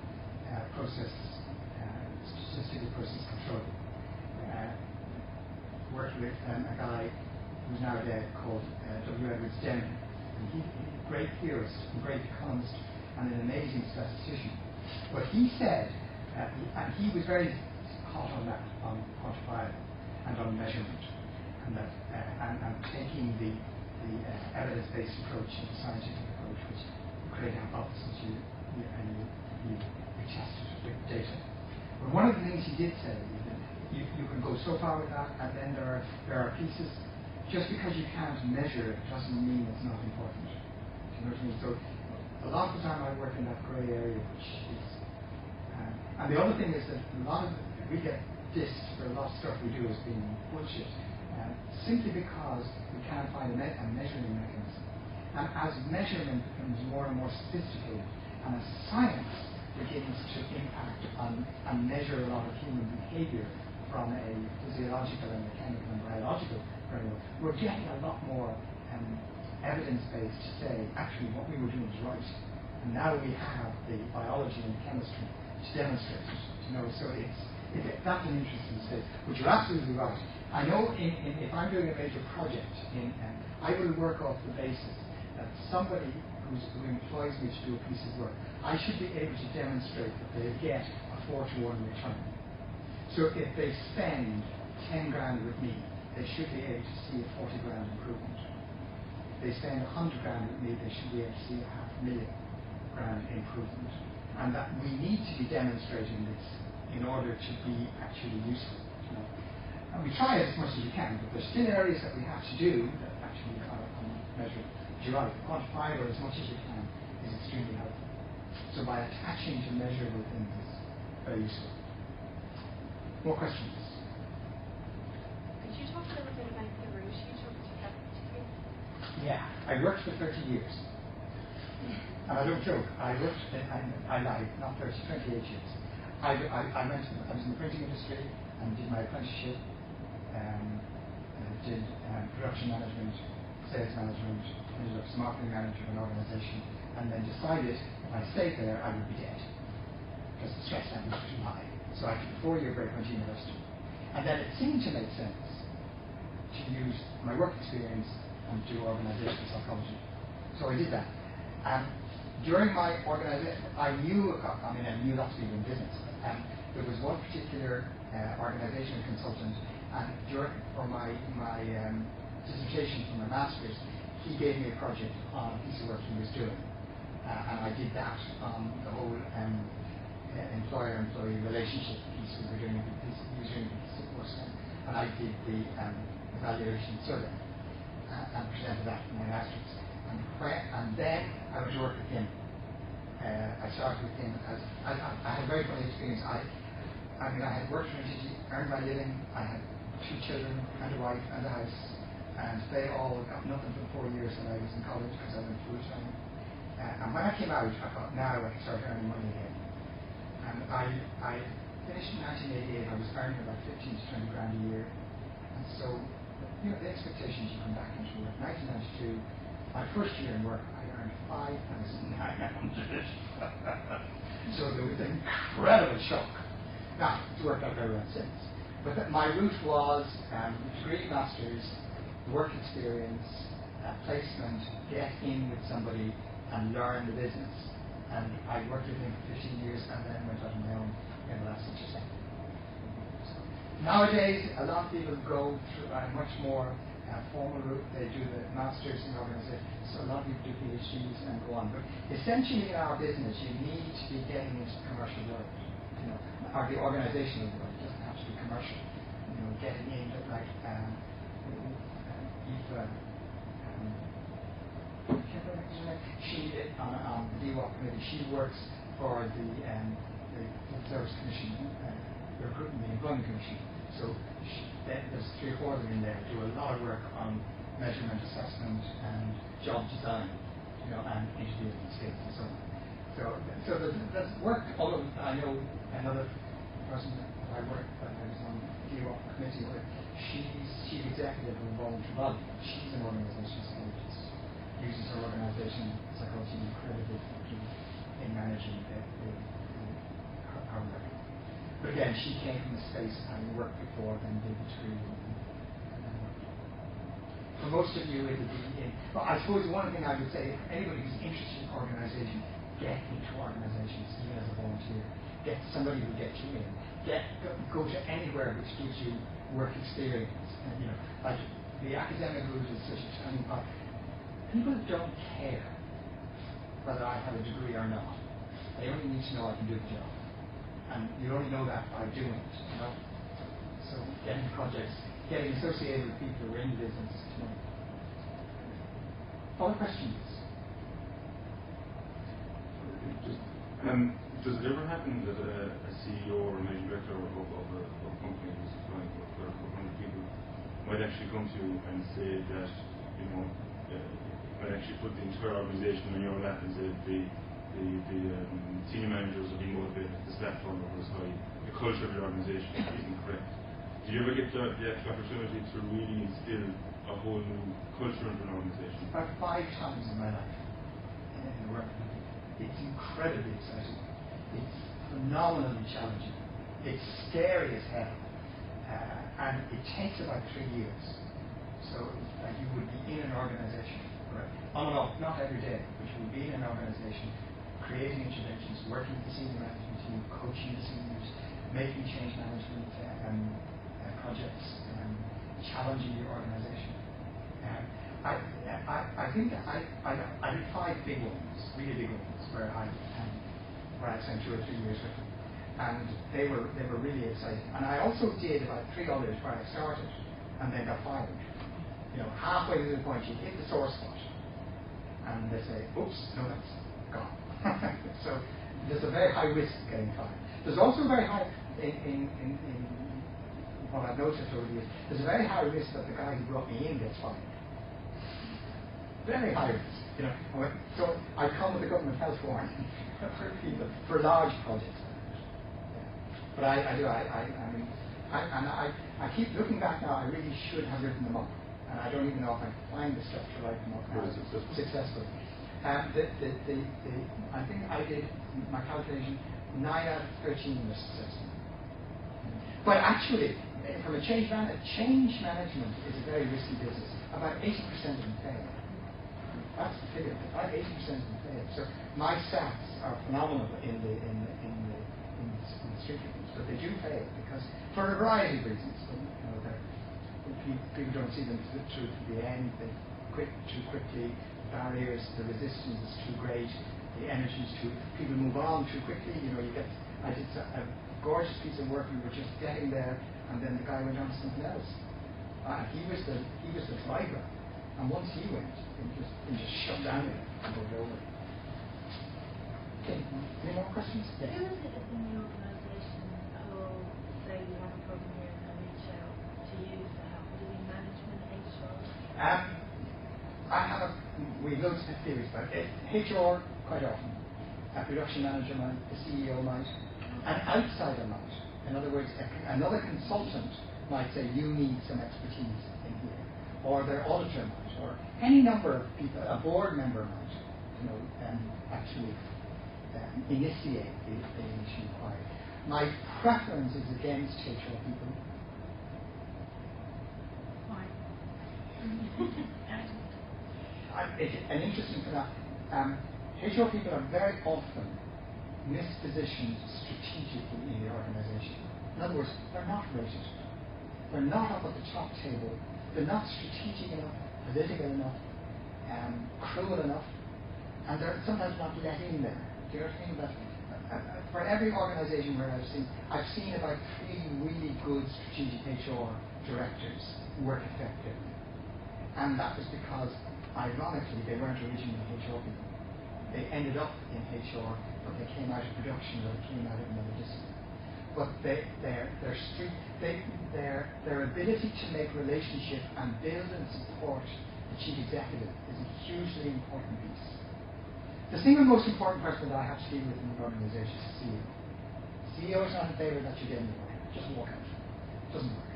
[SPEAKER 1] statistical process control. Worked with a guy who's now dead called W. Edwards Deming. And he's a great theorist, a great economist, and an amazing statistician. But he said, and he was very hot on that, on quantifiable and on measurement, and that and taking the evidence-based approach and the scientific approach, which you create hypotheses, you test it with data. But one of the things he did say is that you can go so far with that, and then there are pieces. Just because you can't measure it doesn't mean it's not important. Do you know what I mean? So a lot of the time I work in that grey area, which is, and the other thing is that we get dissed for a lot of stuff we do as being bullshit, simply because we can't find a measuring mechanism. And as measurement becomes more and more sophisticated, and as science begins to impact on and measure a lot of human behavior from a physiological and mechanical and biological framework, we're getting a lot more evidence-based to say, actually, what we were doing is right. And now we have the biology and chemistry to demonstrate it. So that's an interesting state. But you're absolutely right. I know if I'm doing a major project, I will work off the basis that somebody who employs me to do a piece of work, I should be able to demonstrate that they get a 4-to-1 return. So if they spend 10 grand with me, they should be able to see a 40 grand improvement. they spend 100 grand with me, they should be able to see £500,000 improvement. And that we need to be demonstrating this in order to be actually useful. And we try as much as we can, but there's still areas that we have to do that actually are measured. You're right, quantifiable as much as you can is extremely helpful. So by attaching to measurable things is very useful. More questions?
[SPEAKER 3] Could you talk a little bit about the route you took to get to?
[SPEAKER 1] Yeah, I worked for 30 years. And I don't joke, I lied, not 30, 28 years. I was in the printing industry and did my apprenticeship, did production management, sales management, ended up as marketing manager of an organisation, and then decided if I stayed there I would be dead because the stress level was too high. So I took a 4-year break went to university. And then it seemed to make sense to use my work experience and do organisational psychology. So I did that. During my organisation, I knew lots of people in business. There was one particular organisational consultant, and for my dissertation for my master's, he gave me a project on a piece of work he was doing, and I did that on the whole employer-employee relationship piece we were doing. He was doing a piece of course, and I did the evaluation survey and presented that in my master's. And then I went to work with him. I started with him as I had a very funny experience. I had worked for him, earned my living. I had 2 children and a wife and a house, and they all got nothing for the 4 years that I was in college because I went full time. And when I came out, I thought now I can start earning money again. And I finished in 1988. I was earning about 15 to 20 grand a year, and so the expectations you come back into work. 1992. My first year in work, I earned $5,900. So there was an incredible shock. Now, it's worked out very well since. But my route was degree, master's, work experience, placement, get in with somebody and learn the business. And I worked with him for 15 years and then went out on my own in the last 6 or 7. So nowadays, a lot of people go through a much more formal route. They do the masters in organisation, so a lot of people do PhDs and go on. But essentially in our business, you need to be getting into the commercial world, or the organisational world. It doesn't have to be commercial. Getting into like Eva, she on the DWAP committee. She works for the Food Service Commission, the Recruitment and Employment Commission. So there's 3 or 4 of them in there do a lot of work on measurement, assessment, and job design, and interviewing skills and so on. So there's work. Although I know another person that I was on the DWAP committee with. She's chief executive of a voluntary body. She's an organisational psychologist. Uses her organisation psychology incredibly in managing her work. But again, she came from the space having worked before, then did the degree. For most of you, it would be but I suppose one thing I would say, if anybody who's interested in organisation, get into organisations, even as a volunteer. Get somebody who gets you in. Go to anywhere which gives you work experience. And, like the academic route is such a tiny part. People don't care whether I have a degree or not. They only need to know I can do the job. And you only know that by doing it, So getting projects, getting associated with people who are in the business. Other questions?
[SPEAKER 2] Does it ever happen that a CEO or a managing director of a company who's employing for 100 people might actually come to you and say that, might actually put the entire organisation on your lap and say the senior managers are being motivated, the staff turnover is high, the culture of the organisation isn't correct. Do you ever get the actual opportunity to really instill a whole new culture into an organisation?
[SPEAKER 1] About 5 times in my life in the work. It's incredibly exciting. It's phenomenally challenging. It's scary as hell. And it takes about 3 years. So you would be in an organisation, right? On and off, not every day, but you would be in an organisation, creating interventions, working with the senior management team, coaching the seniors, making change management projects, challenging your organisation. I I think I did 5 big ones, really big ones, where I spent 2 or 3 years with them, and they were really exciting. And I also did about 3 others where I started and then got fired. You know, halfway to the point you hit the sore spot, and they say, "Oops, no, that's gone." So there's a very high risk of getting fired. There's also a very high in what I've noticed over the years. There's a very high risk that the guy who brought me in gets fired. Very high risk, you know. So I come with a government health warning for people for large projects. But I mean, I keep looking back now. I really should have written them up, and I don't even know if I can find the stuff to write them up now successfully. I think I did my calculation 9 out of 13 were successful. But actually, from a change management is a very risky business. About 80% of them fail. That's the figure. About 80% of them fail. So my stats are phenomenal in the street reviews, but they do fail because for a variety of reasons. You know, people don't see them through to the end. They quit too quickly. Barriers, the resistance is too great. The energy is too. People move on too quickly. You know, I did a gorgeous piece of work. We were just getting there, and then the guy went on to something else. He was the driver, and once he went, it just shut down again and moved over. Okay, any more questions?
[SPEAKER 4] Who is it in the organisation who will say you have a problem here and reach out to you for help? Would it be management, HR? We have loads of theories about it. HR quite often. A production manager might, the CEO might, an outsider might. In other words, another consultant might say you need some expertise in here, or their auditor might, or any number of people. A board member might, you know, actually initiate the issue required. My preference is against HR people. Why?
[SPEAKER 1] An interesting phenomenon. HR people are very often mispositioned strategically in the organisation. In other words, they're not rated. They're not up at the top table. They're not strategic enough, political enough, cruel enough, and they're sometimes not let in there. Do you know what I mean? For every organisation where I've seen about 3 really good strategic HR directors work effectively, and that was because, ironically, they weren't originally HR people. They ended up in HR, but they came out of production or they came out of another discipline. But their ability to make relationship and build and support the chief executive is a hugely important piece. The single most important person that I have to deal with in an organisation is the CEO. The CEO is not in favour that you get in the way. Just walk out. It doesn't work.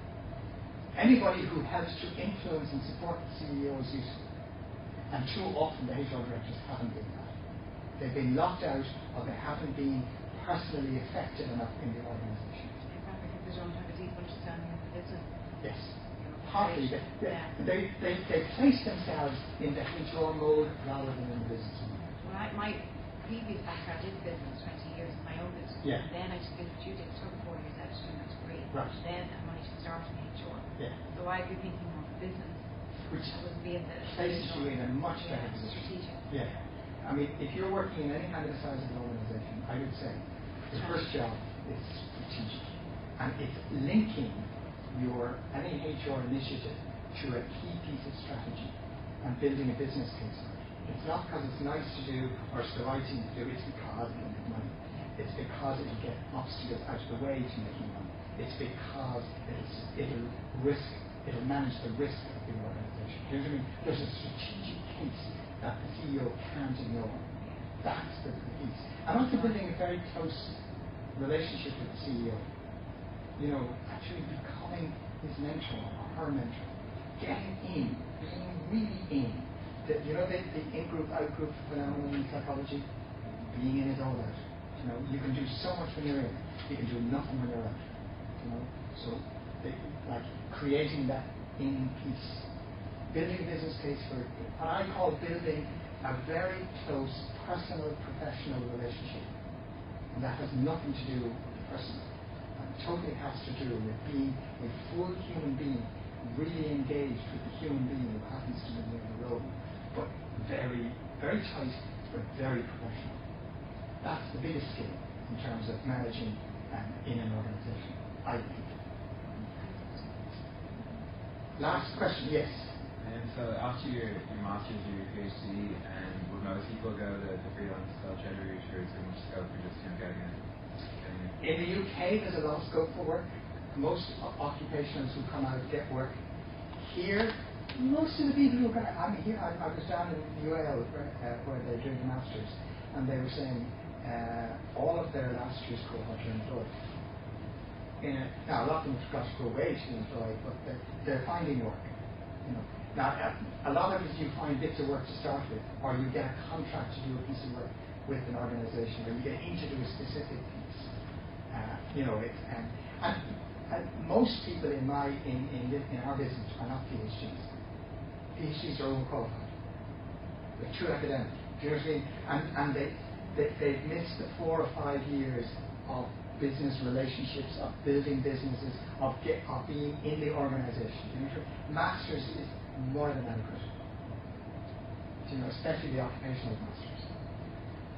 [SPEAKER 1] Anybody who helps to influence and support the CEO is useful. And too often the HR directors haven't been that. They've been locked out, or they haven't been personally effective enough in the organisation.
[SPEAKER 4] Probably because they don't have a deep understanding of the business.
[SPEAKER 1] Yes. Partly. They place themselves in the HR mode rather than in the business mode.
[SPEAKER 4] Well, my previous background is business, 20 years in my own business.
[SPEAKER 1] Yeah.
[SPEAKER 4] Then I took it took 4 years out to do my degree.
[SPEAKER 1] Right.
[SPEAKER 4] Then I managed to start in HR.
[SPEAKER 1] Yeah.
[SPEAKER 4] So I'd be thinking more of business.
[SPEAKER 1] Which
[SPEAKER 4] would be in the
[SPEAKER 1] places you in a much better position.
[SPEAKER 4] Strategic.
[SPEAKER 1] Yeah. I mean, if you're working in any kind of a sizable organisation, I would say the first job is strategic. And it's linking your any HR initiative to a key piece of strategy and building a business case on it. It's not because it's nice to do or it's the right thing to do, it's because it'll make money. It's because it'll get obstacles out of the way to making money. It's because it'll manage the risk of the organisation. Do you know what I mean? There's a strategic case that the CEO can't ignore. That's the piece. And also building a very close relationship with the CEO. You know, actually becoming his mentor or her mentor. Getting in, being really in. The in-group, out-group phenomenon in psychology, being in is all that. You know, you can do so much when you're in. You can do nothing when you're out. You know, so creating that in piece, building a business case for it. And I call building a very close personal, professional relationship. And that has nothing to do with the personal. And totally has to do with being a full human being, really engaged with the human being who happens to be in the role, but very, very tight, but very professional. That's the biggest skill in terms of managing in an organisation, I think. Last question, yes.
[SPEAKER 5] And so after your master's or your PhD, would most people go the freelance self-trader route, or is there much scope for just getting it?
[SPEAKER 1] In the UK, there's a lot of scope for work. Most occupations who come out get work. Here, most of the people who got, I was down in UAL where they're doing the masters, and they were saying all of their last year's cohort are employed. Now, a lot of them have got to go away to be employed, but they're finding work. Now, a lot of it you find bits of work to start with, or you get a contract to do a piece of work with an organisation, or you get into do a specific piece. And most people in our business are not PhDs. PhDs are overqualified. They're too academic. Do you know what I mean? And they've missed the 4 or 5 years of business relationships, of building businesses, of being in the organisation. You know, masters is more than adequate. Especially the occupational masters.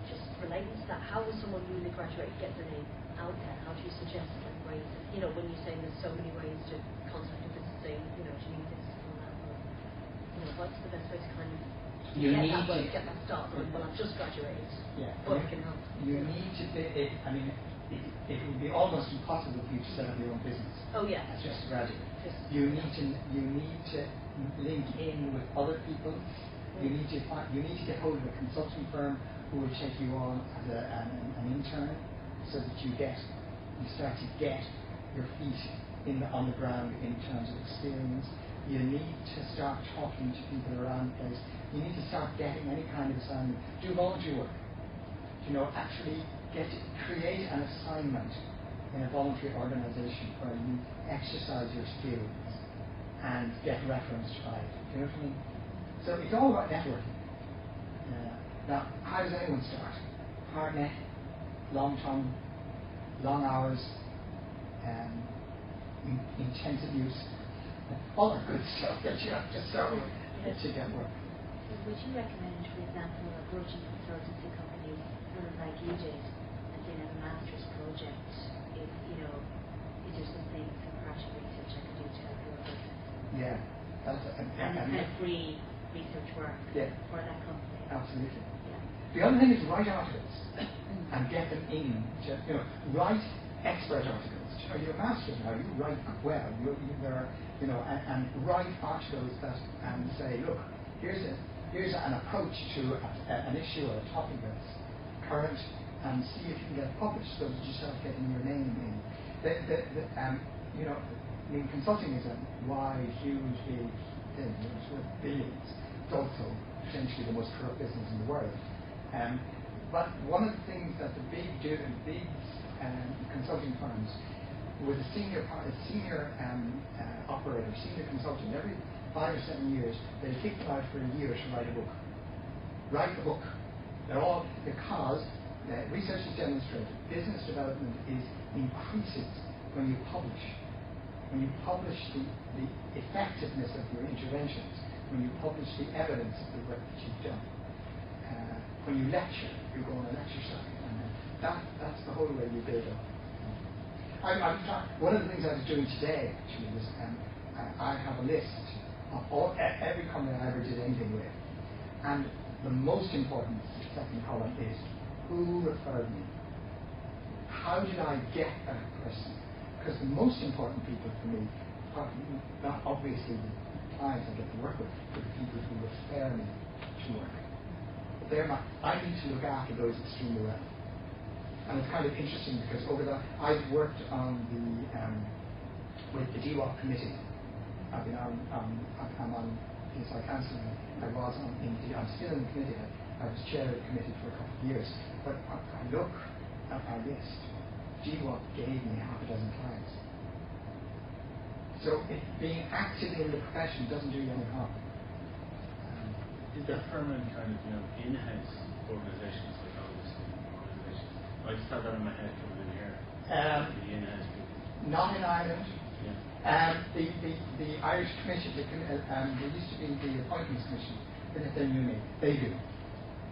[SPEAKER 6] Just relating to that, how will someone newly graduate get their name out there? How do you suggest ways of, when you're saying there's so many ways to contact a business, saying, do you need this or that? Or, what's the best way to kind of get that start going? Well, I've just graduated.
[SPEAKER 1] Yeah.
[SPEAKER 6] What can help?
[SPEAKER 1] You need to be, it would be almost impossible for you to set up your own business.
[SPEAKER 6] Oh yeah.
[SPEAKER 1] As just a graduate. You need to link in with other people. You need to get hold of a consulting firm who will take you on as an intern, so that you start to get your feet on the ground in terms of experience. You need to start talking to people around the place. You need to start getting any kind of assignment. Do voluntary work. Actually create an assignment in a voluntary organisation where you exercise your skills and get referenced by it. Do you know what I mean? So it's all about networking. Now, how does anyone start? Hard neck, long tongue, long hours, intensive use, all that good stuff that you have to start with to get work.
[SPEAKER 4] Would you recommend, for example, approaching consultancy companies like you did, and saying as a master's project, if is there something, some project research I could do to help your business?
[SPEAKER 1] Yeah, that's
[SPEAKER 4] and free research work for that company.
[SPEAKER 1] Absolutely.
[SPEAKER 4] Yeah.
[SPEAKER 1] The other thing is write articles and get them in. Write expert articles. You're a master now. You write well. And write articles that and say, look, here's an approach to an issue or a topic that's current, and see if you can get it published, so that you start getting your name in. Consulting is a wide, huge, big thing. It's worth billions. It's also potentially the most corrupt business in the world. But one of the things that the big consulting firms, with a senior operator, senior consultant, every 5 or 7 years, they kick them out for a year to write a book. Write the book. They're all because research has demonstrated business development increases when you publish. When you publish the effectiveness of your interventions, when you publish the evidence of the work that you've done. When you lecture, you go on a lecture circuit, and that's the whole way you build up. One of the things I was doing today, actually, was I have a list of every company I ever did anything with, and the most important second column is who referred me. How did I get that person? Because the most important people for me are not obviously the clients I get to work with, but the people who refer me to work. I need to look after those extremely well. And it's kind of interesting because I've worked on with the DWOP committee. I'm on the Psych counselling. I'm still in the committee. I was chair of the committee for a couple of years. But I look at our list. DWOP gave me half a dozen clients. So being active in the profession doesn't do you any harm.
[SPEAKER 7] Is there permanent kind of in-house organisations like ours? I just have that in my head coming in here. The in-house people.
[SPEAKER 1] Not in Ireland.
[SPEAKER 7] Yeah.
[SPEAKER 1] The Irish Commission, there used to be the Appointments Commission, they're unique. They do.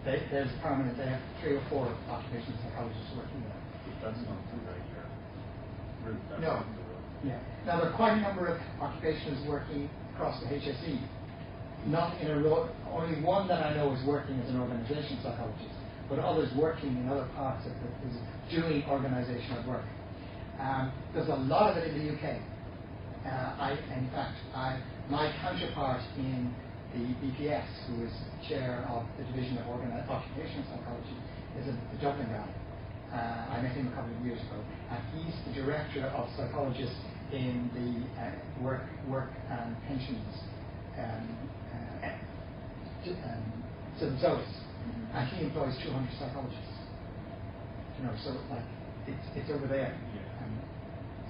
[SPEAKER 1] There's permanent. They have 3 or 4 occupational psychologists working there.
[SPEAKER 7] That's not the regular route. That's
[SPEAKER 1] No.
[SPEAKER 7] not the route.
[SPEAKER 1] Yeah. Now there are quite a number of occupationals working across the HSE. Not in a row. Only one that I know is working as an organisational psychologist, but others working in other parts of is doing organisational work. There's a lot of it in the UK. My counterpart in the BPS, who is chair of the division of occupational psychology, is a Dublin guy. I met him a couple of years ago, and he's the director of psychologists in the work and pensions civil service, and he employs 200 psychologists. You know, so like it's over there.
[SPEAKER 7] Yeah.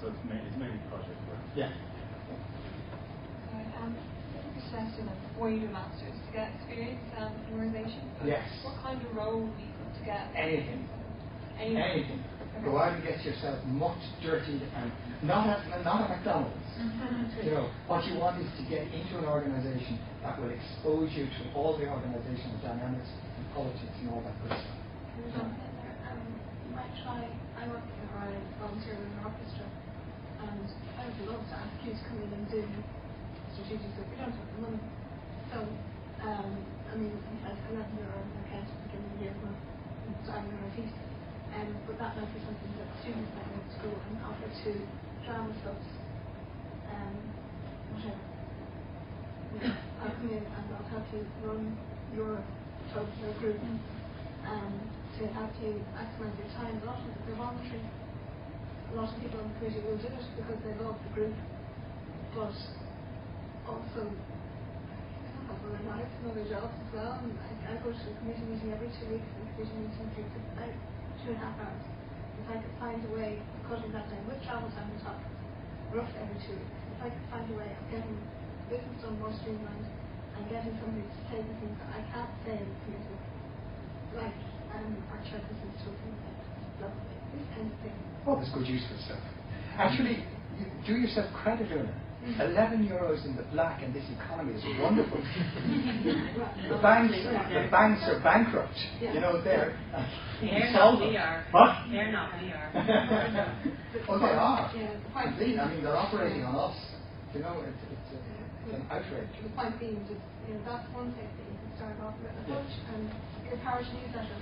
[SPEAKER 7] So it's mainly project work.
[SPEAKER 1] Yeah.
[SPEAKER 3] Suggestion that before you do a master's to get experience in organisation.
[SPEAKER 1] Yes.
[SPEAKER 3] What kind of role would be good to get?
[SPEAKER 1] Anything.
[SPEAKER 3] Anything.
[SPEAKER 1] Okay. Go out and get yourself much dirty and not at McDonald's. You know, what you want is to get into an organisation that will expose you to all the organisational dynamics and politics and all that good stuff.
[SPEAKER 3] You might try. I work or I volunteer with an orchestra, and I would love to ask you to come in and do strategic stuff. We don't have the money, so I mean, like €11 an account at the beginning of the year when I'm starting on our feet. But that might be something that students might go to school and offer to drama clubs, whatever. You know, I'll come in and I'll help you run your club, your group, to help you maximize your time. A lot of they're voluntary. A lot of people on the committee will do it because they love the group, but also they don't have other lives and other jobs as well. And I go to a committee meeting every 2 weeks, and the committee meeting takes about 2.5 hours. If I could find a way of cutting that down with travel time on top, roughly every 2 weeks, if I could find a way of getting business done more streamlined and getting somebody to say the things that I can't say in the committee, like our chairperson's children, these kinds of things.
[SPEAKER 1] Oh, there's good use for stuff. Actually, you do yourself credit on it. €11 in the black in this economy is wonderful. the banks are bankrupt. You know, they're
[SPEAKER 8] not we are.
[SPEAKER 1] What?
[SPEAKER 8] They're not we are.
[SPEAKER 1] Oh, they are.
[SPEAKER 3] Yeah,
[SPEAKER 1] Indeed, I mean, they're operating on us. You know, it's an outrage.
[SPEAKER 3] The point being, just that's one thing that you can start off with. Approach and your parish newsletter.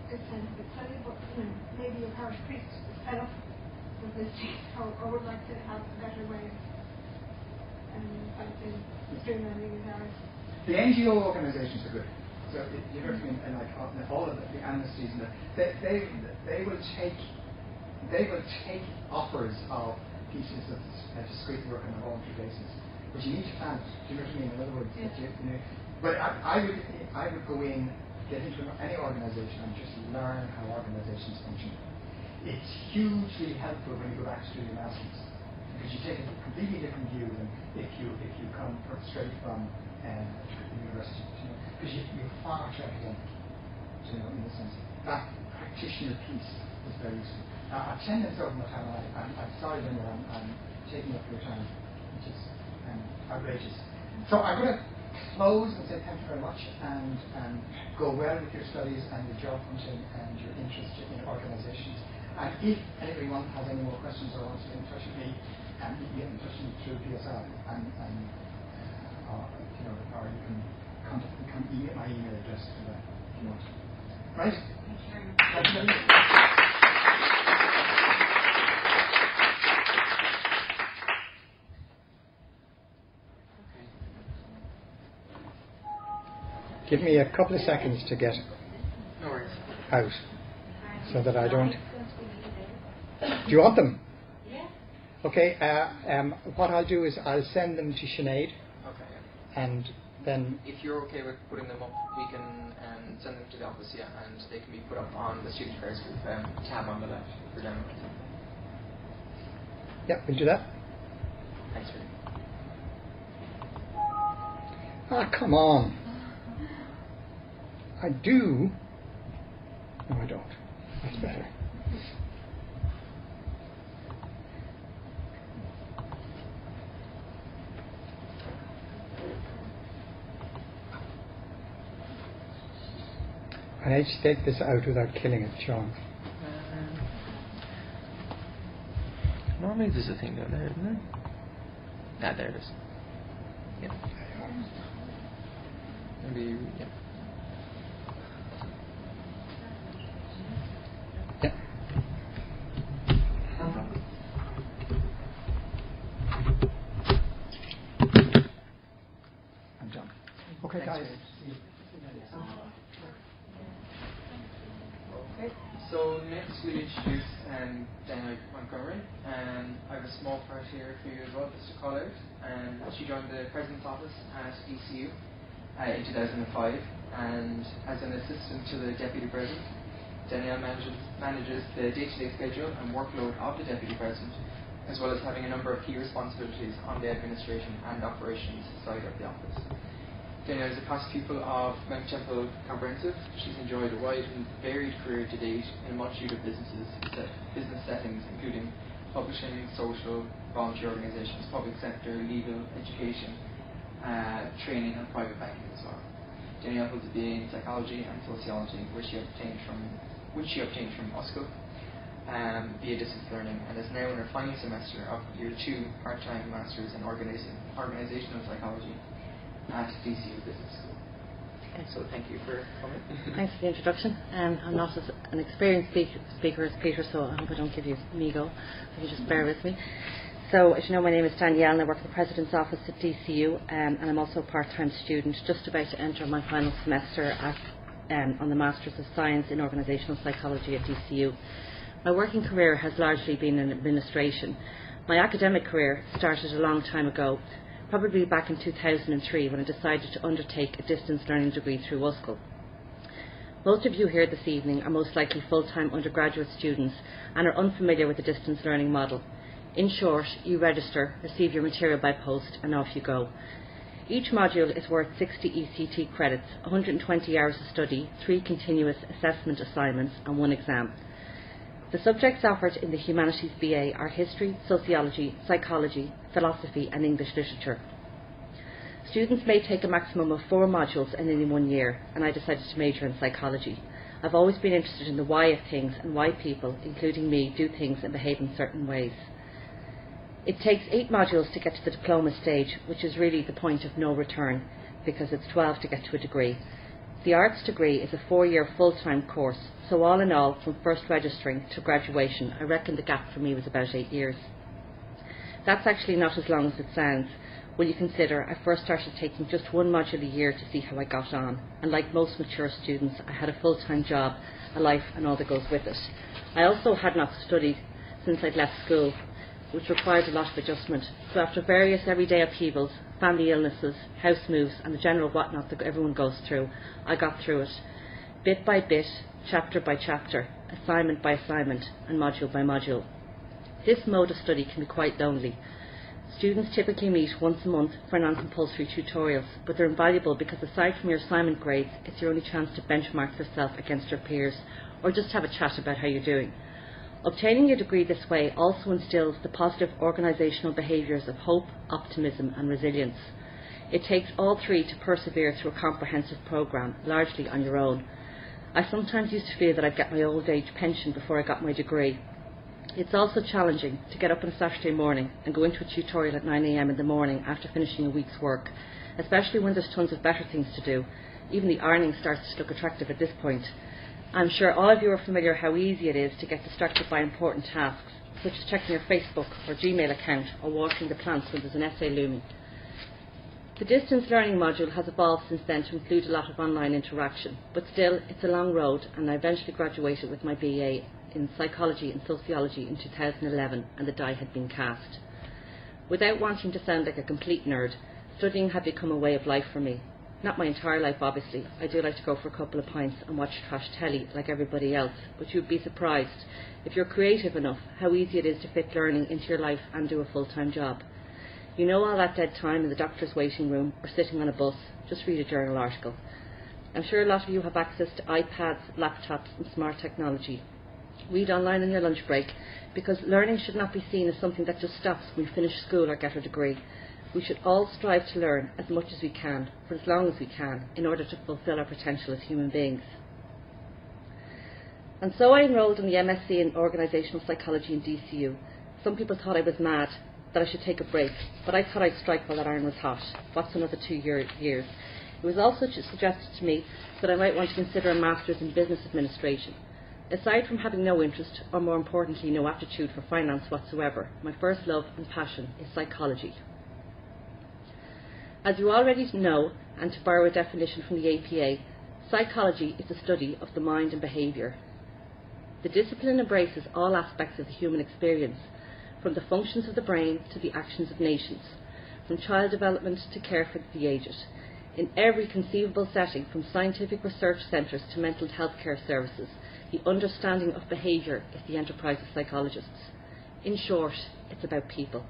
[SPEAKER 3] It sounds a bit silly, but maybe your parish priest is fed up with this or would like to have a better way of streamlining his hours.
[SPEAKER 1] The NGO organisations are good. So you know what I mean, and like all of the amnesties and they will take offers of pieces of discrete work on a voluntary basis, but you need to plan it. Do you know what I mean? In other words, but I would go in, get into any organisation and just learn how organisations function. It's hugely helpful when you go back to do your masters, because you take a completely different view than if you come straight from university. Because you're far too academic, in the sense that practitioner piece is very useful. I've 10 minutes over my time. I'm sorry, Linda, I'm taking up your time, which is outrageous. So I'm going to close and say thank you very much, and go well with your studies and your job hunting and your interest in organisations. And if anyone has any more questions or wants to get in touch with me, you can get in touch with me through PSR, or you can contact me. My email address for that if you want. Right? Thank you very much. Give me a couple of seconds to get out, so that I don't. Do you want them?
[SPEAKER 8] Yeah.
[SPEAKER 1] Okay. What I'll do is I'll send them to Sinead.
[SPEAKER 9] Okay.
[SPEAKER 1] And then.
[SPEAKER 9] If you're okay with putting them up, we can send them to the office, and they can be put up on the student affairs group tab on the left for demo.
[SPEAKER 1] Yeah, we'll do that.
[SPEAKER 9] Thanks, Rudy.
[SPEAKER 1] Ah, come on. I do. No, I don't. That's better. I need to take this out without killing it, Sean.
[SPEAKER 9] Normally there's a thing down there, isn't there? Ah, there it is. Yep. Maybe, yep.
[SPEAKER 1] Yeah. I'm done. Okay, guys.
[SPEAKER 9] Okay, so next we'll introduce Dana Montgomery. I have a small part here for you as well, just to call out. She joined the President's Office at ECU in 2005, and as an assistant to the Deputy President, Danielle manages the day-to-day schedule and workload of the Deputy President, as well as having a number of key responsibilities on the administration and operations side of the office. Danielle is a past pupil of Mount Temple Comprehensive. She's enjoyed a wide and varied career to date in a multitude of business settings, including publishing, social, volunteer organisations, public sector, legal, education, training and private banking as well. Danielle holds a BA in Psychology and Sociology, which she obtained from USCO, via distance learning, and is now in her final semester of Year 2 part-time Masters in Organisational Psychology at DCU Business School. So thank you for coming.
[SPEAKER 10] Thanks for the introduction. I'm not as an experienced speaker as Peter, so I hope I don't give you an ego. So you just bear with me. So, as you know, my name is Danielle and I work at the President's Office at DCU, and I'm also a part-time student, just about to enter my final semester on the Masters of Science in Organisational Psychology at DCU. My working career has largely been in administration. My academic career started a long time ago, probably back in 2003, when I decided to undertake a distance learning degree through USCO. Most of you here this evening are most likely full-time undergraduate students and are unfamiliar with the distance learning model. In short, you register, receive your material by post, and off you go. Each module is worth 60 ECT credits, 120 hours of study, 3 continuous assessment assignments, and 1 exam. The subjects offered in the Humanities BA are History, Sociology, Psychology, Philosophy, and English Literature. Students may take a maximum of 4 modules in any 1 year, and I decided to major in Psychology. I've always been interested in the why of things and why people, including me, do things and behave in certain ways. It takes 8 modules to get to the diploma stage, which is really the point of no return, because it's 12 to get to a degree. The arts degree is a 4-year full-time course, so all in all, from first registering to graduation, I reckon the gap for me was about 8 years. That's actually not as long as it sounds, when you consider I first started taking just 1 module a year to see how I got on, and like most mature students, I had a full-time job, a life, and all that goes with it. I also had not studied since I'd left school, which required a lot of adjustment. So after various everyday upheavals, family illnesses, house moves, and the general whatnot that everyone goes through, I got through it. Bit by bit, chapter by chapter, assignment by assignment, and module by module. This mode of study can be quite lonely. Students typically meet once a month for non-compulsory tutorials, but they're invaluable because aside from your assignment grades, it's your only chance to benchmark yourself against your peers, or just have a chat about how you're doing. Obtaining your degree this way also instills the positive organisational behaviours of hope, optimism and resilience. It takes all 3 to persevere through a comprehensive programme, largely on your own. I sometimes used to feel that I'd get my old age pension before I got my degree. It's also challenging to get up on a Saturday morning and go into a tutorial at 9 a.m. in the morning after finishing a week's work, especially when there's tons of better things to do. Even the ironing starts to look attractive at this point. I'm sure all of you are familiar how easy it is to get distracted by important tasks, such as checking your Facebook or Gmail account or watering the plants when there's an essay looming. The distance learning module has evolved since then to include a lot of online interaction, but still it's a long road, and I eventually graduated with my BA in Psychology and Sociology in 2011, and the die had been cast. Without wanting to sound like a complete nerd, studying had become a way of life for me. Not my entire life, obviously. I do like to go for a couple of pints and watch trash telly like everybody else, but you'd be surprised, if you're creative enough, how easy it is to fit learning into your life and do a full-time job. You know, all that dead time in the doctor's waiting room or sitting on a bus, just read a journal article. I'm sure a lot of you have access to iPads, laptops and smart technology. Read online on your lunch break, because learning should not be seen as something that just stops when we finish school or get our degree. We should all strive to learn as much as we can, for as long as we can, in order to fulfil our potential as human beings. And so I enrolled in the MSc in Organisational Psychology in DCU. Some people thought I was mad, that I should take a break, but I thought I'd strike while that iron was hot. What's another 2 years? It was also suggested to me that I might want to consider a Master's in Business Administration. Aside from having no interest, or more importantly, no aptitude for finance whatsoever, my first love and passion is psychology. As you already know, and to borrow a definition from the APA, psychology is the study of the mind and behaviour. The discipline embraces all aspects of the human experience, from the functions of the brain to the actions of nations, from child development to care for the aged, in every conceivable setting, from scientific research centres to mental health care services. The understanding of behaviour is the enterprise of psychologists. In short, it's about people.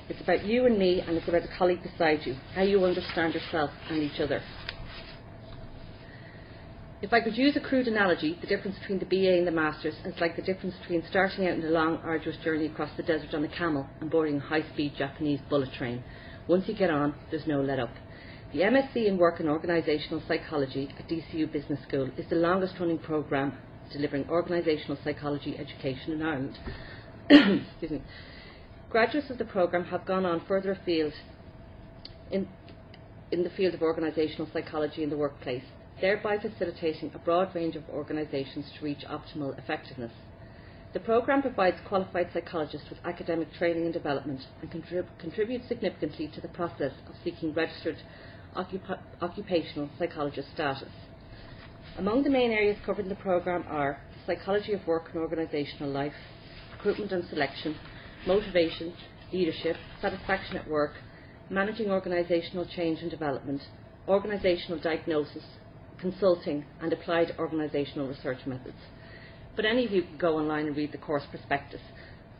[SPEAKER 10] It's about you and me, and it's about the colleague beside you, how you understand yourself and each other. If I could use a crude analogy, the difference between the BA and the Masters is like the difference between starting out in a long, arduous journey across the desert on a camel and boarding a high-speed Japanese bullet train. Once you get on, there's no let up. The MSc in Work and Organisational Psychology at DCU Business School is the longest-running programme delivering organisational psychology education in Ireland. Excuse me. Graduates of the programme have gone on further afield in the field of organisational psychology in the workplace, thereby facilitating a broad range of organisations to reach optimal effectiveness. The programme provides qualified psychologists with academic training and development and contributes significantly to the process of seeking registered occupational psychologist status. Among the main areas covered in the programme are the psychology of work and organisational life, recruitment and selection, motivation, leadership, satisfaction at work, managing organisational change and development, organisational diagnosis, consulting and applied organisational research methods. But any of you can go online and read the course prospectus.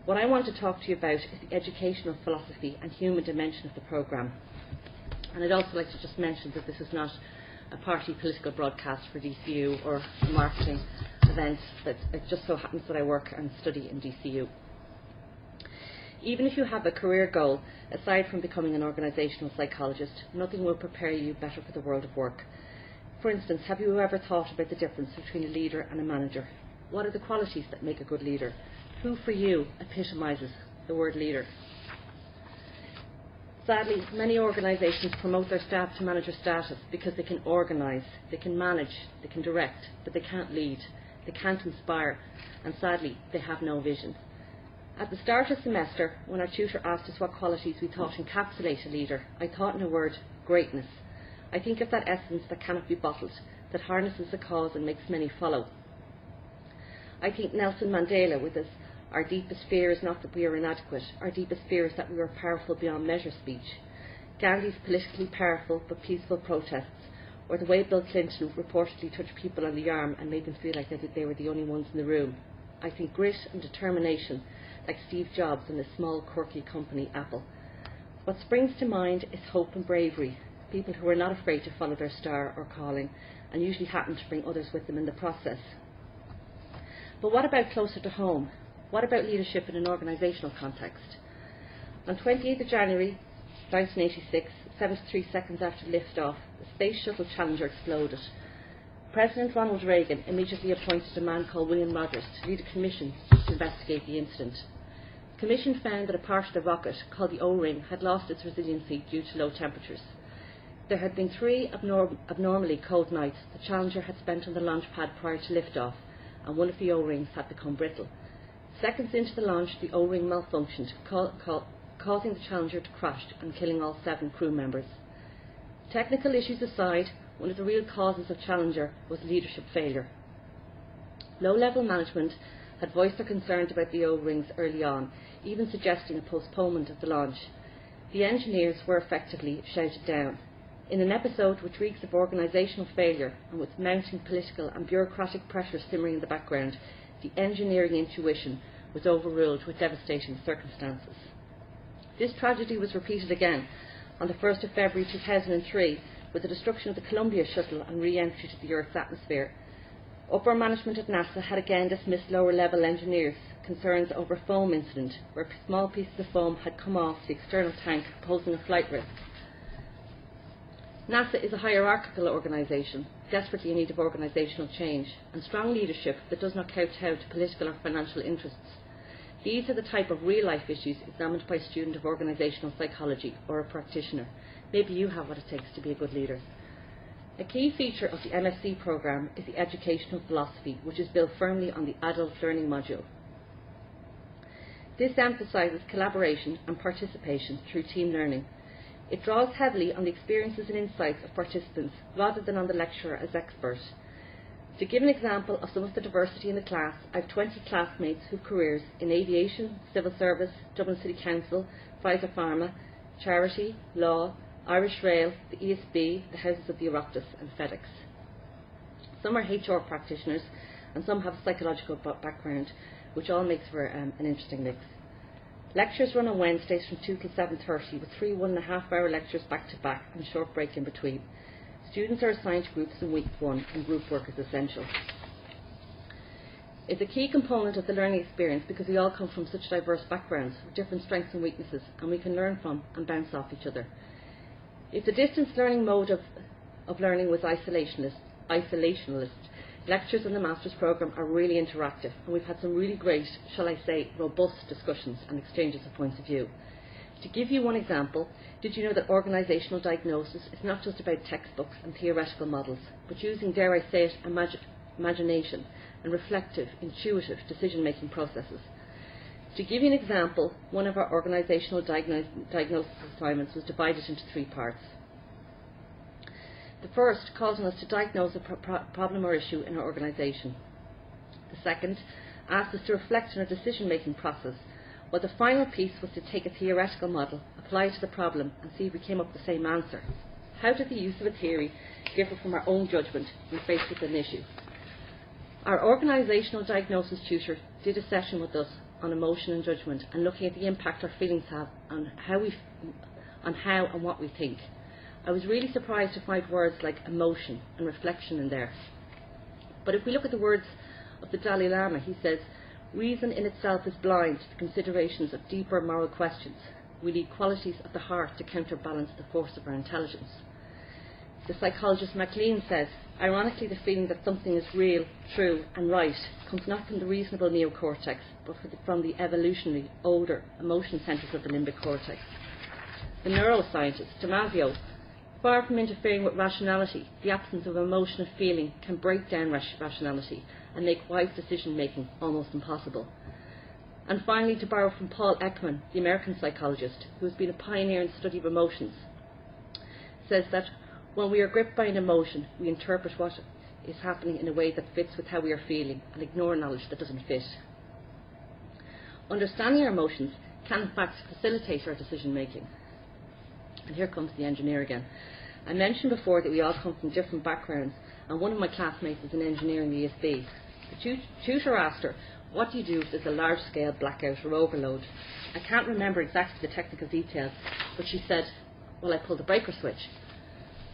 [SPEAKER 10] What I want to talk to you about is the educational philosophy and human dimension of the programme. And I'd also like to just mention that this is not a party political broadcast for DCU or a marketing event, but it just so happens that I work and study in DCU. Even if you have a career goal, aside from becoming an organisational psychologist, nothing will prepare you better for the world of work. For instance, have you ever thought about the difference between a leader and a manager? What are the qualities that make a good leader? Who for you epitomises the word leader? Sadly, many organisations promote their staff to manager status because they can organise, they can manage, they can direct, but they can't lead, they can't inspire, and sadly, they have no vision. At the start of the semester, when our tutor asked us what qualities we thought encapsulate a leader, I thought in a word, greatness. I think of that essence that cannot be bottled, that harnesses a cause and makes many follow. I think Nelson Mandela with his "Our deepest fear is not that we are inadequate, our deepest fear is that we are powerful beyond measure" speech, Gandhi's politically powerful but peaceful protests, or the way Bill Clinton reportedly touched people on the arm and made them feel like they were the only ones in the room. I think grit and determination, like Steve Jobs and his small quirky company Apple. What springs to mind is hope and bravery, people who are not afraid to follow their star or calling and usually happen to bring others with them in the process. But what about closer to home? What about leadership in an organisational context? On 28th of January 1986, 73 seconds after liftoff, the Space Shuttle Challenger exploded. President Ronald Reagan immediately appointed a man called William Rogers to lead a commission to investigate the incident. The commission found that a part of the rocket, called the O-ring, had lost its resiliency due to low temperatures. There had been 3 abnormally cold nights the Challenger had spent on the launch pad prior to liftoff, and one of the O-rings had become brittle. Seconds into the launch, the O-ring malfunctioned, causing the Challenger to crash and killing all 7 crew members. Technical issues aside, one of the real causes of Challenger was leadership failure. Low-level management had voiced their concerns about the O-rings early on, even suggesting a postponement of the launch. The engineers were effectively shouted down. In an episode which reeks of organisational failure and with mounting political and bureaucratic pressure simmering in the background, the engineering intuition was overruled with devastating circumstances. This tragedy was repeated again on the 1st of February 2003 with the destruction of the Columbia shuttle and re-entry to the Earth's atmosphere. Upper management at NASA had again dismissed lower-level engineers' concerns over a foam incident where small pieces of foam had come off the external tank, posing a flight risk. NASA is a hierarchical organisation, desperately in need of organisational change, and strong leadership that does not kowtow to political or financial interests. These are the type of real-life issues examined by a student of organisational psychology or a practitioner. Maybe you have what it takes to be a good leader. A key feature of the MSc programme is the educational philosophy, which is built firmly on the adult learning module. This emphasises collaboration and participation through team learning. It draws heavily on the experiences and insights of participants rather than on the lecturer as expert. To give an example of some of the diversity in the class, I have 20 classmates who have careers in aviation, civil service, Dublin City Council, Pfizer Pharma, charity, law, Irish Rail, the ESB, the Houses of the Oireachtas and FedEx. Some are HR practitioners and some have a psychological background, which all makes for an interesting mix. Lectures run on Wednesdays from 2 till 7:30 with 3 1.5-hour lectures back to back and a short break in between. Students are assigned to groups in week 1 and group work is essential. It's a key component of the learning experience because we all come from such diverse backgrounds with different strengths and weaknesses, and we can learn from and bounce off each other. If the distance learning mode of learning was isolationist, lectures in the Master's programme are really interactive, and we've had some really great, shall I say, robust discussions and exchanges of points of view. To give you one example, did you know that organisational diagnosis is not just about textbooks and theoretical models, but using, dare I say it, imagination and reflective, intuitive decision-making processes? To give you an example, one of our organisational diagnosis assignments was divided into 3 parts. The first calls on us to diagnose a problem or issue in our organisation. The second asked us to reflect on our decision-making process, while the final piece was to take a theoretical model, apply it to the problem and see if we came up with the same answer. How did the use of a theory differ from our own judgment when faced with an issue? Our organisational diagnosis tutor did a session with us on emotion and judgment and looking at the impact our feelings have on how and what we think. I was really surprised to find words like emotion and reflection in there. But if we look at the words of the Dalai Lama, he says, reason in itself is blind to the considerations of deeper moral questions. We need qualities of the heart to counterbalance the force of our intelligence. The psychologist MacLean says, ironically, the feeling that something is real, true and right comes not from the reasonable neocortex, but from the evolutionary, older, emotion centres of the limbic cortex. The neuroscientist, Damasio, far from interfering with rationality, the absence of emotion or feeling can break down rationality and make wise decision-making almost impossible. And finally, to borrow from Paul Ekman, the American psychologist, who has been a pioneer in the study of emotions, says that when we are gripped by an emotion, we interpret what is happening in a way that fits with how we are feeling and ignore knowledge that doesn't fit. Understanding our emotions can in fact facilitate our decision-making. And here comes the engineer again. I mentioned before that we all come from different backgrounds, and one of my classmates is an engineer in the ESB. The tutor asked her, what do you do if there's a large-scale blackout or overload? I can't remember exactly the technical details, but she said, well, I pull the breaker switch.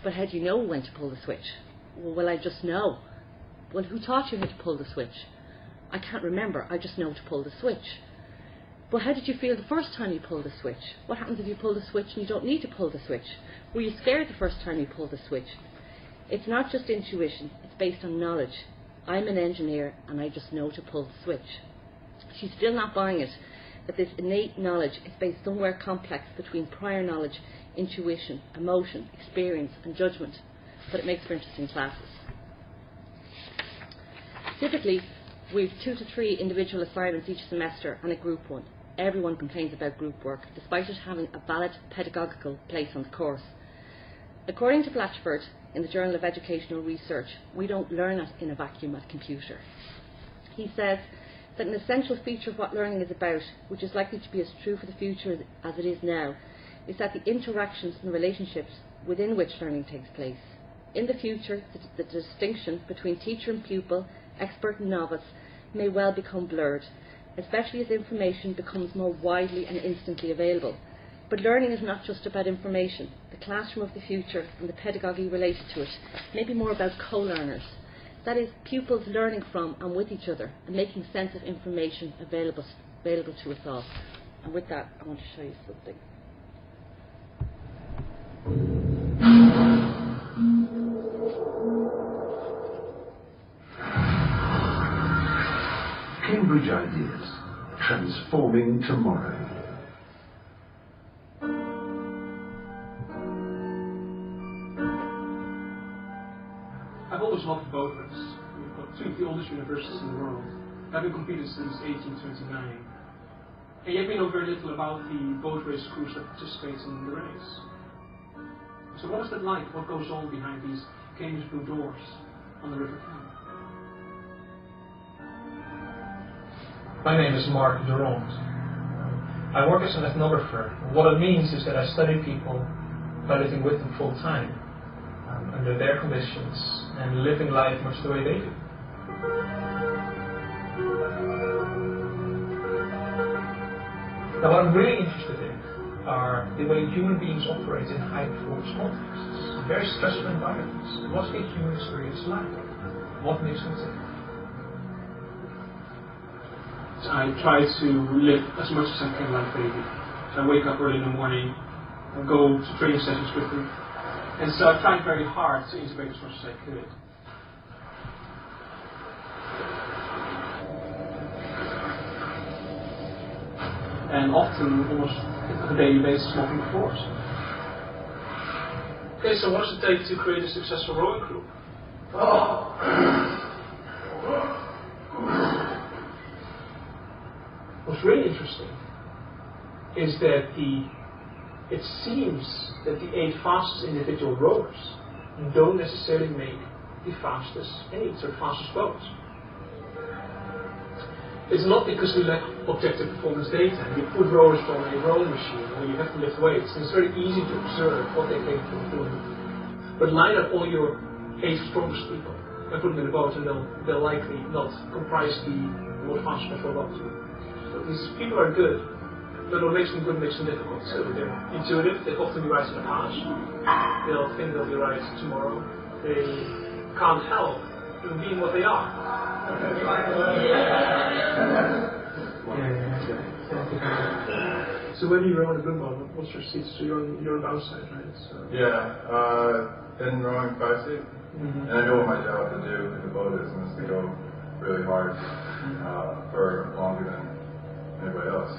[SPEAKER 10] But how do you know when to pull the switch? Well, I just know. Well, who taught you how to pull the switch? I can't remember, I just know to pull the switch. But how did you feel the first time you pulled the switch? What happens if you pull the switch and you don't need to pull the switch? Were you scared the first time you pulled the switch? It's not just intuition, it's based on knowledge. I'm an engineer and I just know to pull the switch. She's still not buying it, that this innate knowledge is based somewhere complex between prior knowledge, intuition, emotion, experience and judgment, but it makes for interesting classes. Typically, we have 2 to 3 individual assignments each semester and a group one. Everyone complains about group work, despite it having a valid pedagogical place on the course. According to Blatchford, in the Journal of Educational Research, we don't learn it in a vacuum at a computer. He says that an essential feature of what learning is about, which is likely to be as true for the future as it is now, is that the interactions and relationships within which learning takes place. In the future, the distinction between teacher and pupil, expert and novice, may well become blurred, especially as information becomes more widely and instantly available. But learning is not just about information. The classroom of the future and the pedagogy related to it may be more about co-learners. That is, pupils learning from and with each other and making sense of information available to us all. And with that, I want to show you something.
[SPEAKER 11] Cambridge Ideas, transforming tomorrow.
[SPEAKER 12] I've always loved boat race. We've got two of the oldest universities in the world, having competed since 1829. And yet we know very little about the boat race crews that participate in the race. So what is it like? What goes on behind these Cambridge blue doors on the River Cam?
[SPEAKER 13] My name is Mark Durand. I work as an ethnographer. What it means is that I study people by living with them full time, under their conditions, and living life much the way they do. Now what I'm really interested in are the way human beings operate in high-performance contexts, very stressful environments. What's the human experience like? What makes them tick?
[SPEAKER 12] I try to live as much as I can like baby. So I wake up early in the morning, I go to training sessions with them, and so I tried very hard to integrate as much as I could. And often, almost on a daily basis, walking the floors. Okay, so what does it take to create a successful rowing crew? What's really interesting is that it seems that the 8 fastest individual rowers don't necessarily make the fastest boats. It's not because we lack objective performance data. You put rowers on a rowing machine where you have to lift weights, and it's very easy to observe what they're capable of doing. But line up all your 8 strongest people and put them in a boat, and they'll likely not comprise the most fastest for a boat. So these people are good, but what makes them good makes them difficult. So they're intuitive, they'll often be right in the past, they'll think they'll be right tomorrow, they can't help being what they are. So when you row in a blue boat, what's your seat? So you're on the outside, right? So.
[SPEAKER 14] Yeah, been rowing 5 seat, and I know what my job to do in the boat is, and it's to go really hard for longer than anybody else.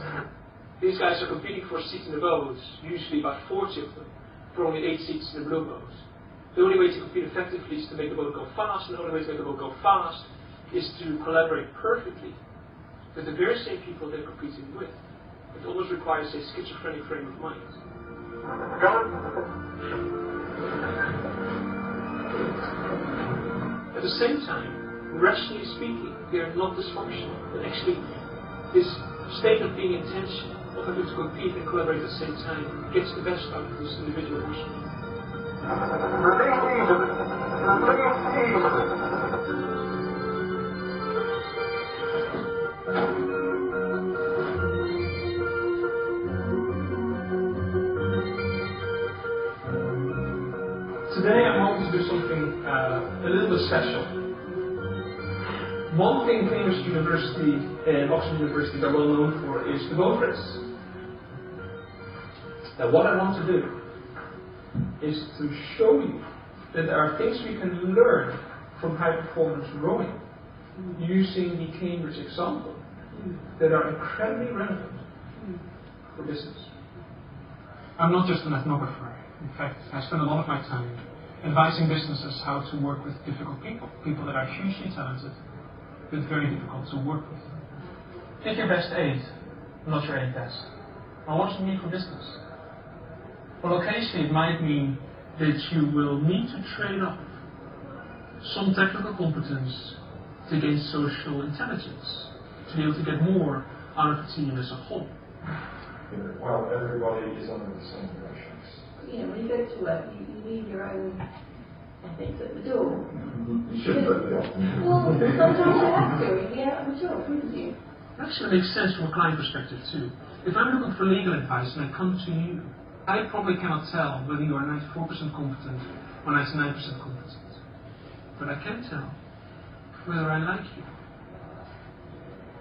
[SPEAKER 12] These guys are competing for a seat in the boat, usually about 40 of them, for only 8 seats in the blue boat. The only way to compete effectively is to make the boat go fast, and the only way to make the boat go fast is to collaborate perfectly with the very same people they're competing with. It almost requires a schizophrenic frame of mind. At the same time, rationally speaking, they are not dysfunctional. But actually, this state of being intentional, of having to compete and collaborate at the same time, gets the best out of these individuals.
[SPEAKER 13] Today I'm hoping to do something a little bit special. One thing Cambridge University and Oxford University are well known for is the boat race. Now what I want to do is to show you that there are things we can learn from high performance rowing using the Cambridge example that are incredibly relevant for business.
[SPEAKER 12] I'm not just an ethnographer. In fact, I spend a lot of my time advising businesses how to work with difficult people that are hugely talented, but very difficult to work with.
[SPEAKER 13] Pick your best 8, not your 8 best. Now what does it mean for business? Well, occasionally it might mean that you will need to trade off some technical competence to gain social intelligence, to be able to get more out of the team as a whole.
[SPEAKER 14] Well, everybody is under the same pressures.
[SPEAKER 15] You know, when you go to work, you leave your own ethics at the door.
[SPEAKER 14] You should, but
[SPEAKER 15] well, sometimes you have to. You get out of the job, wouldn't you?
[SPEAKER 12] Actually, it makes sense from a client perspective too. If I'm looking for legal advice and I come to you, I probably cannot tell whether you are 94% competent or 99% competent. But I can tell whether I like you.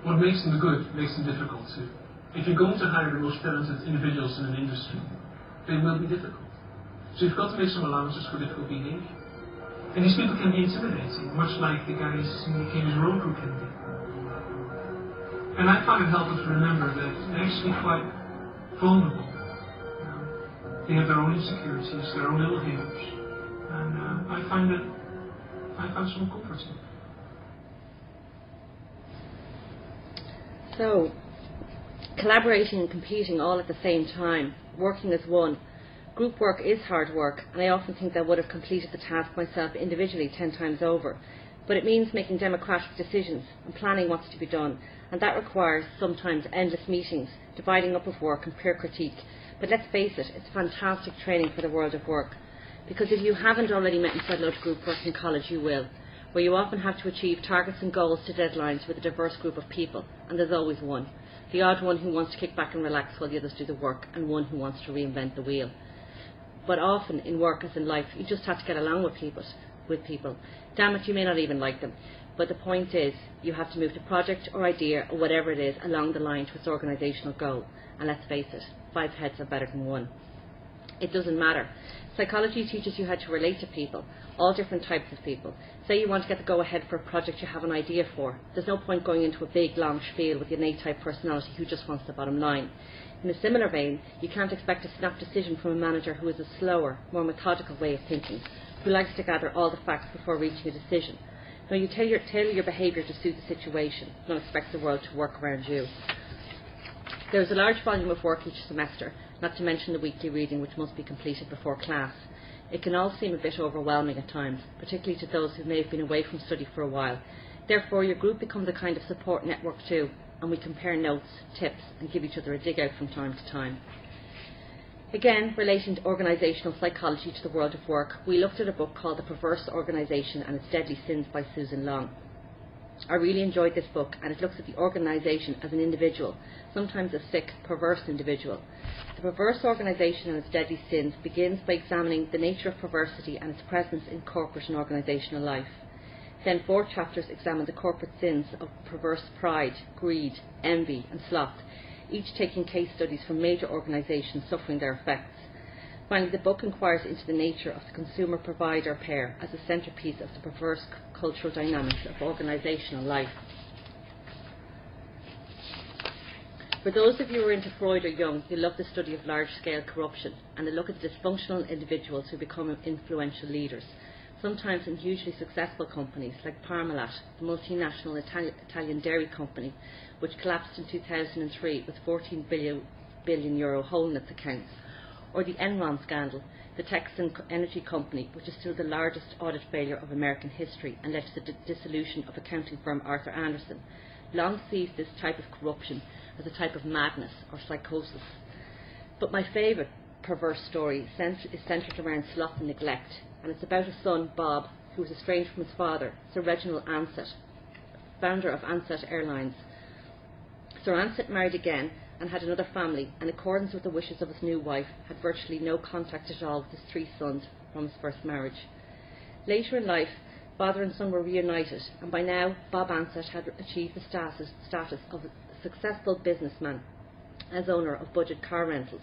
[SPEAKER 12] What makes them good makes them difficult too. If you're going to hire the most talented individuals in an industry, they will be difficult. So you've got to make some allowances for difficult behavior. And these people can be intimidating, much like the guys in the Cambridge Road Crew can be.
[SPEAKER 13] And I find it helpful to remember that they're actually quite vulnerable. They have their own insecurities, their own little haters. And I found some comfort in it.
[SPEAKER 10] So, collaborating and competing all at the same time, working as one. Group work is hard work, and I often think I would have completed the task myself individually 10 times over. But it means making democratic decisions and planning what's to be done, and that requires sometimes endless meetings, dividing up of work and peer critique. But let's face it, it's fantastic training for the world of work. Because if you haven't already met and settled out group work in college, you will, where you often have to achieve targets and goals to deadlines with a diverse group of people, and there's always one. The odd one who wants to kick back and relax while the others do the work, and one who wants to reinvent the wheel. But often in work as in life, you just have to get along with people. Damn it, you may not even like them. But the point is, you have to move the project or idea or whatever it is along the line to its organisational goal. And let's face it, 5 heads are better than 1. It doesn't matter. Psychology teaches you how to relate to people, all different types of people. Say you want to get the go-ahead for a project you have an idea for. There's no point going into a big, long spiel with an A-type personality who just wants the bottom line. In a similar vein, you can't expect a snap decision from a manager who has a slower, more methodical way of thinking, who likes to gather all the facts before reaching a decision. No, you tailor your behaviour to suit the situation. Don't expect the world to work around you. There is a large volume of work each semester, not to mention the weekly reading which must be completed before class. It can all seem a bit overwhelming at times, particularly to those who may have been away from study for a while. Therefore, your group becomes a kind of support network too, and we compare notes, tips, and give each other a dig out from time to time. Again, relating to organisational psychology to the world of work, we looked at a book called The Perverse Organisation and Its Deadly Sins by Susan Long. I really enjoyed this book, and it looks at the organisation as an individual, sometimes a sick, perverse individual. The Perverse Organisation and Its Deadly Sins begins by examining the nature of perversity and its presence in corporate and organisational life. Then 4 chapters examine the corporate sins of perverse pride, greed, envy and sloth, each taking case studies from major organisations suffering their effects. Finally, the book inquires into the nature of the consumer-provider pair as a centrepiece of the perverse cultural dynamics of organisational life. For those of you who are into Freud or Jung, you'll love the study of large-scale corruption and a look at the dysfunctional individuals who become influential leaders, sometimes in hugely successful companies like Parmalat, the multinational Italian dairy company, which collapsed in 2003 with €14 billion hole in its accounts, or the Enron scandal, the Texan energy company, which is still the largest audit failure of American history and led to the dissolution of accounting firm Arthur Andersen. Long sees this type of corruption as a type of madness or psychosis. But my favourite perverse story is centred around sloth and neglect, and it's about a son, Bob, who was estranged from his father, Sir Reginald Ansett, founder of Ansett Airlines. Sir Ansett married again and had another family, in accordance with the wishes of his new wife, had virtually no contact at all with his 3 sons from his first marriage. Later in life, father and son were reunited, and by now Bob Ansett had achieved the status of a successful businessman as owner of budget car rentals.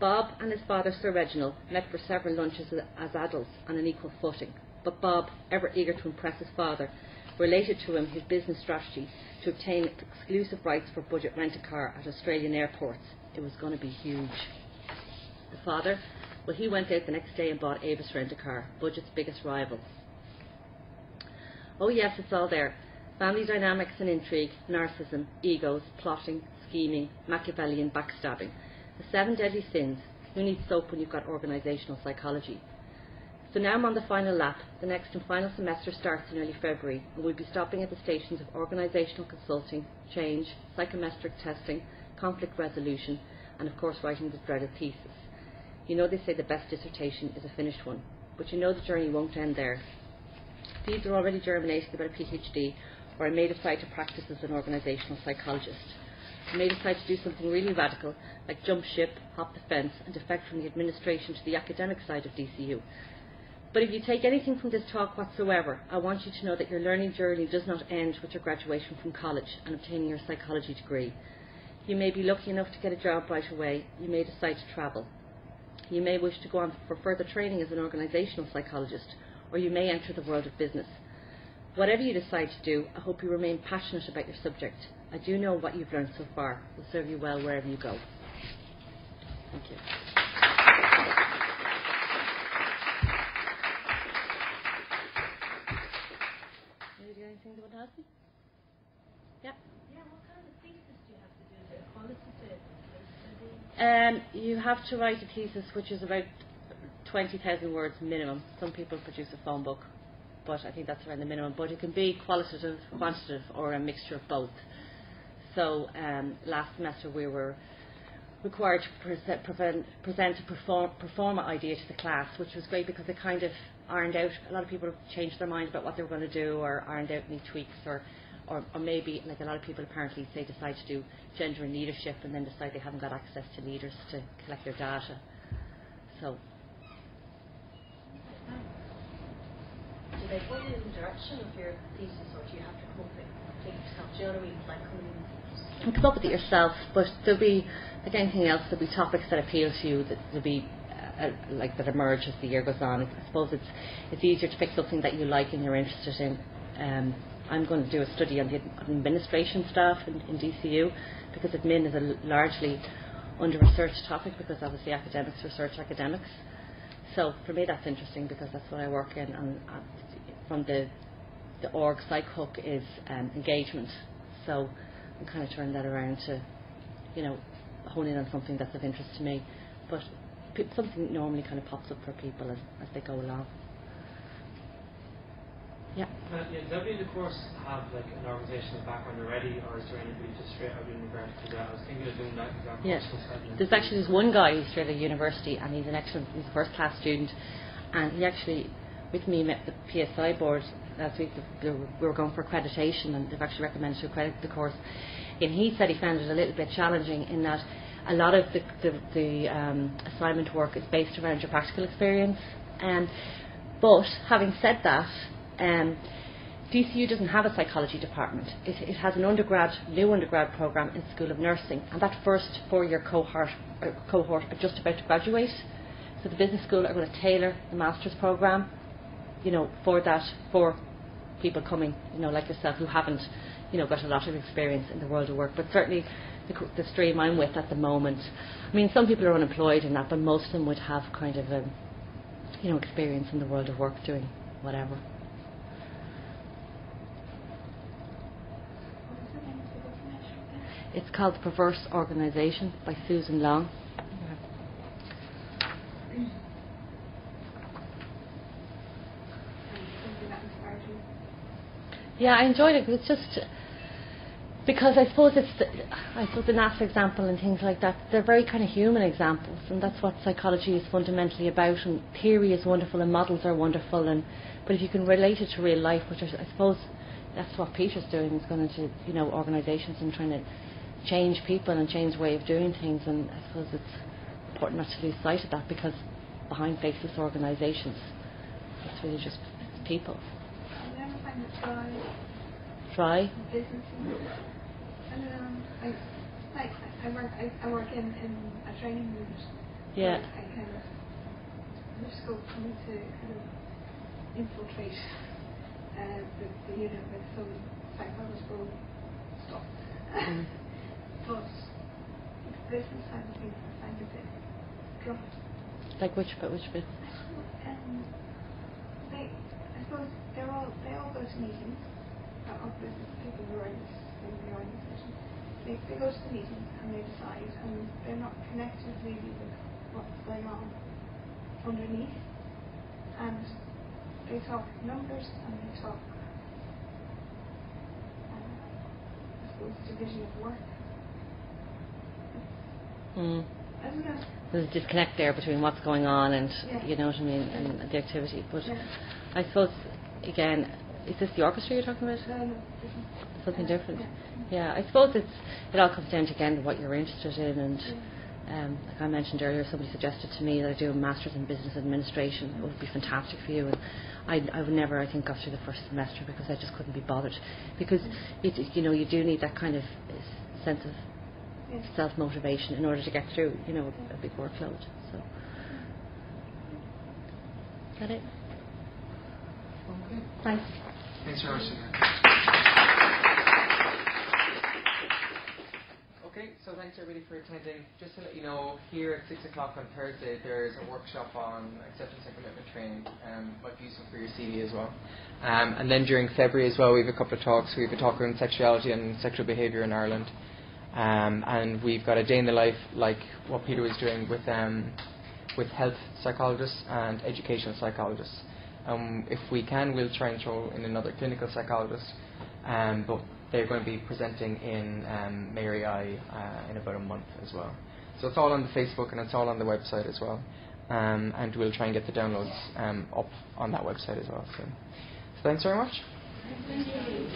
[SPEAKER 10] Bob and his father Sir Reginald met for several lunches as adults on an equal footing, but Bob, ever eager to impress his father, related to him his business strategy to obtain exclusive rights for budget rent-a-car at Australian airports. It was going to be huge. The father, well, he went out the next day and bought Avis Rent-a-Car, budget's biggest rival. Oh yes, it's all there. Family dynamics and intrigue, narcissism, egos, plotting, scheming, Machiavellian backstabbing. The 7 deadly sins. Who needs soap when you've got organisational psychology? So now I'm on the final lap. The next and final semester starts in early February, and we'll be stopping at the stations of organisational consulting, change, psychometric testing, conflict resolution, and of course writing the dreaded thesis. You know they say the best dissertation is a finished one, but you know the journey won't end there. These are already germinating about a PhD, or I may decide to practice as an organisational psychologist. I may decide to do something really radical, like jump ship, hop the fence, and defect from the administration to the academic side of DCU. But if you take anything from this talk whatsoever, I want you to know that your learning journey does not end with your graduation from college and obtaining your psychology degree. You may be lucky enough to get a job right away. You may decide to travel. You may wish to go on for further training as an organisational psychologist, or you may enter the world of business. Whatever you decide to do, I hope you remain passionate about your subject. I do know what you've learned so far will serve you well wherever you go. Thank you. Anything that would help me? Yeah.
[SPEAKER 6] Yeah, what kind of thesis do you have to do? Is it a qualitative case study?
[SPEAKER 10] You have to write a thesis which is about 20,000 words minimum. Some people produce a phone book, but I think that's around the minimum. But it can be qualitative, quantitative, or a mixture of both. So last semester we were required to present a performa idea to the class, which was great because it kind of ironed out. A lot of people have changed their mind about what they were going to do, or ironed out any tweaks, or maybe, like a lot of people apparently say, decide to do gender and leadership and then decide they haven't got access to leaders to collect their data. So.
[SPEAKER 6] Do they point you in the direction of your thesis, or do you have to come up with it yourself? Do you know what I mean? Like coming in.
[SPEAKER 10] You can come up with it yourself, but there'll be, like anything else, there'll be topics that appeal to you, that there'll be like that emerge as the year goes on. I suppose it's easier to pick something that you like and you're interested in. I'm going to do a study on the administration staff in DCU, because admin is a largely under-researched topic, because obviously academics research academics. So for me that's interesting, because that's what I work in. And from the org psych hook is engagement. So I'm kind of turning that around to, hone in on something that's of interest to me. But something normally kind of pops up for people as they go along. Yeah.
[SPEAKER 16] Does everybody in the course have like an organisational background already, or is there anybody just straight out of university? Because I was thinking of doing that exact course.
[SPEAKER 10] There's actually this one guy who's straight out of university, and he's he's a first class student, and he actually with me met the PSI board last week. We were going for accreditation, and they've actually recommended to accredit the course. And he said he found it a little bit challenging in that a lot of the assignment work is based around your practical experience. But having said that, DCU doesn't have a psychology department. It has an new undergrad program in School of Nursing, and that first 4-year cohort are just about to graduate. So the business school are going to tailor the master's program, for people coming, like yourself, who haven't, got a lot of experience in the world of work. But certainly the stream I'm with at the moment, I mean, some people are unemployed in that, but most of them would have kind of experience in the world of work doing whatever. It's called The Perverse Organisation by Susan Long. Yeah, I enjoyed it. It's just because I suppose the NASA example and things like that, they're very kind of human examples, and that's what psychology is fundamentally about. And theory is wonderful, and models are wonderful, but if you can relate it to real life, which I suppose that's what Peter's doing, is going into organisations and trying to change people and change the way of doing things. And I suppose it's important not to lose sight of that, because behind faceless organisations, it's really just people. Try.
[SPEAKER 3] Business. And I work in a training unit.
[SPEAKER 10] Yeah.
[SPEAKER 3] I kind of there's scope for me to kind of infiltrate the unit with some psychological stuff. But the business side of things I find a bit dropped.
[SPEAKER 10] Like which bit?
[SPEAKER 3] I suppose they all go to meetings of business people who are in the organisation. They go to the meetings and they decide, and they're not connected really with what's going on underneath. And they talk numbers, and they talk, I suppose, division of work. I don't know.
[SPEAKER 10] There's a disconnect there between what's going on and you know what I mean, and the activity. But I suppose again, is this the orchestra you're talking about? Something different. Yeah, I suppose it all comes down to again what you're interested in, and like I mentioned earlier, somebody suggested to me that I do a master's in business administration. It would be fantastic for you, and I would never, I think, got through the first semester because I just couldn't be bothered. Because you do need that kind of sense of self-motivation in order to get through, a big workload. So, is that it?
[SPEAKER 9] Okay.
[SPEAKER 10] Thanks.
[SPEAKER 9] Thanks very much. thanks everybody for attending. Just to let you know, here at 6 o'clock on Thursday, there's a workshop on acceptance and commitment training. Might be useful for your CV as well. And then during February as well, we have a couple of talks. We have a talk on sexuality and sexual behaviour in Ireland. And we've got a day in the life, like what Peter was doing with health psychologists and educational psychologists. If we can, we'll try and throw in another clinical psychologist. But they're going to be presenting in Mary I in about a month as well. So it's all on the Facebook and it's all on the website as well. And we'll try and get the downloads up on that website as well. So thanks very much.
[SPEAKER 3] Thank you.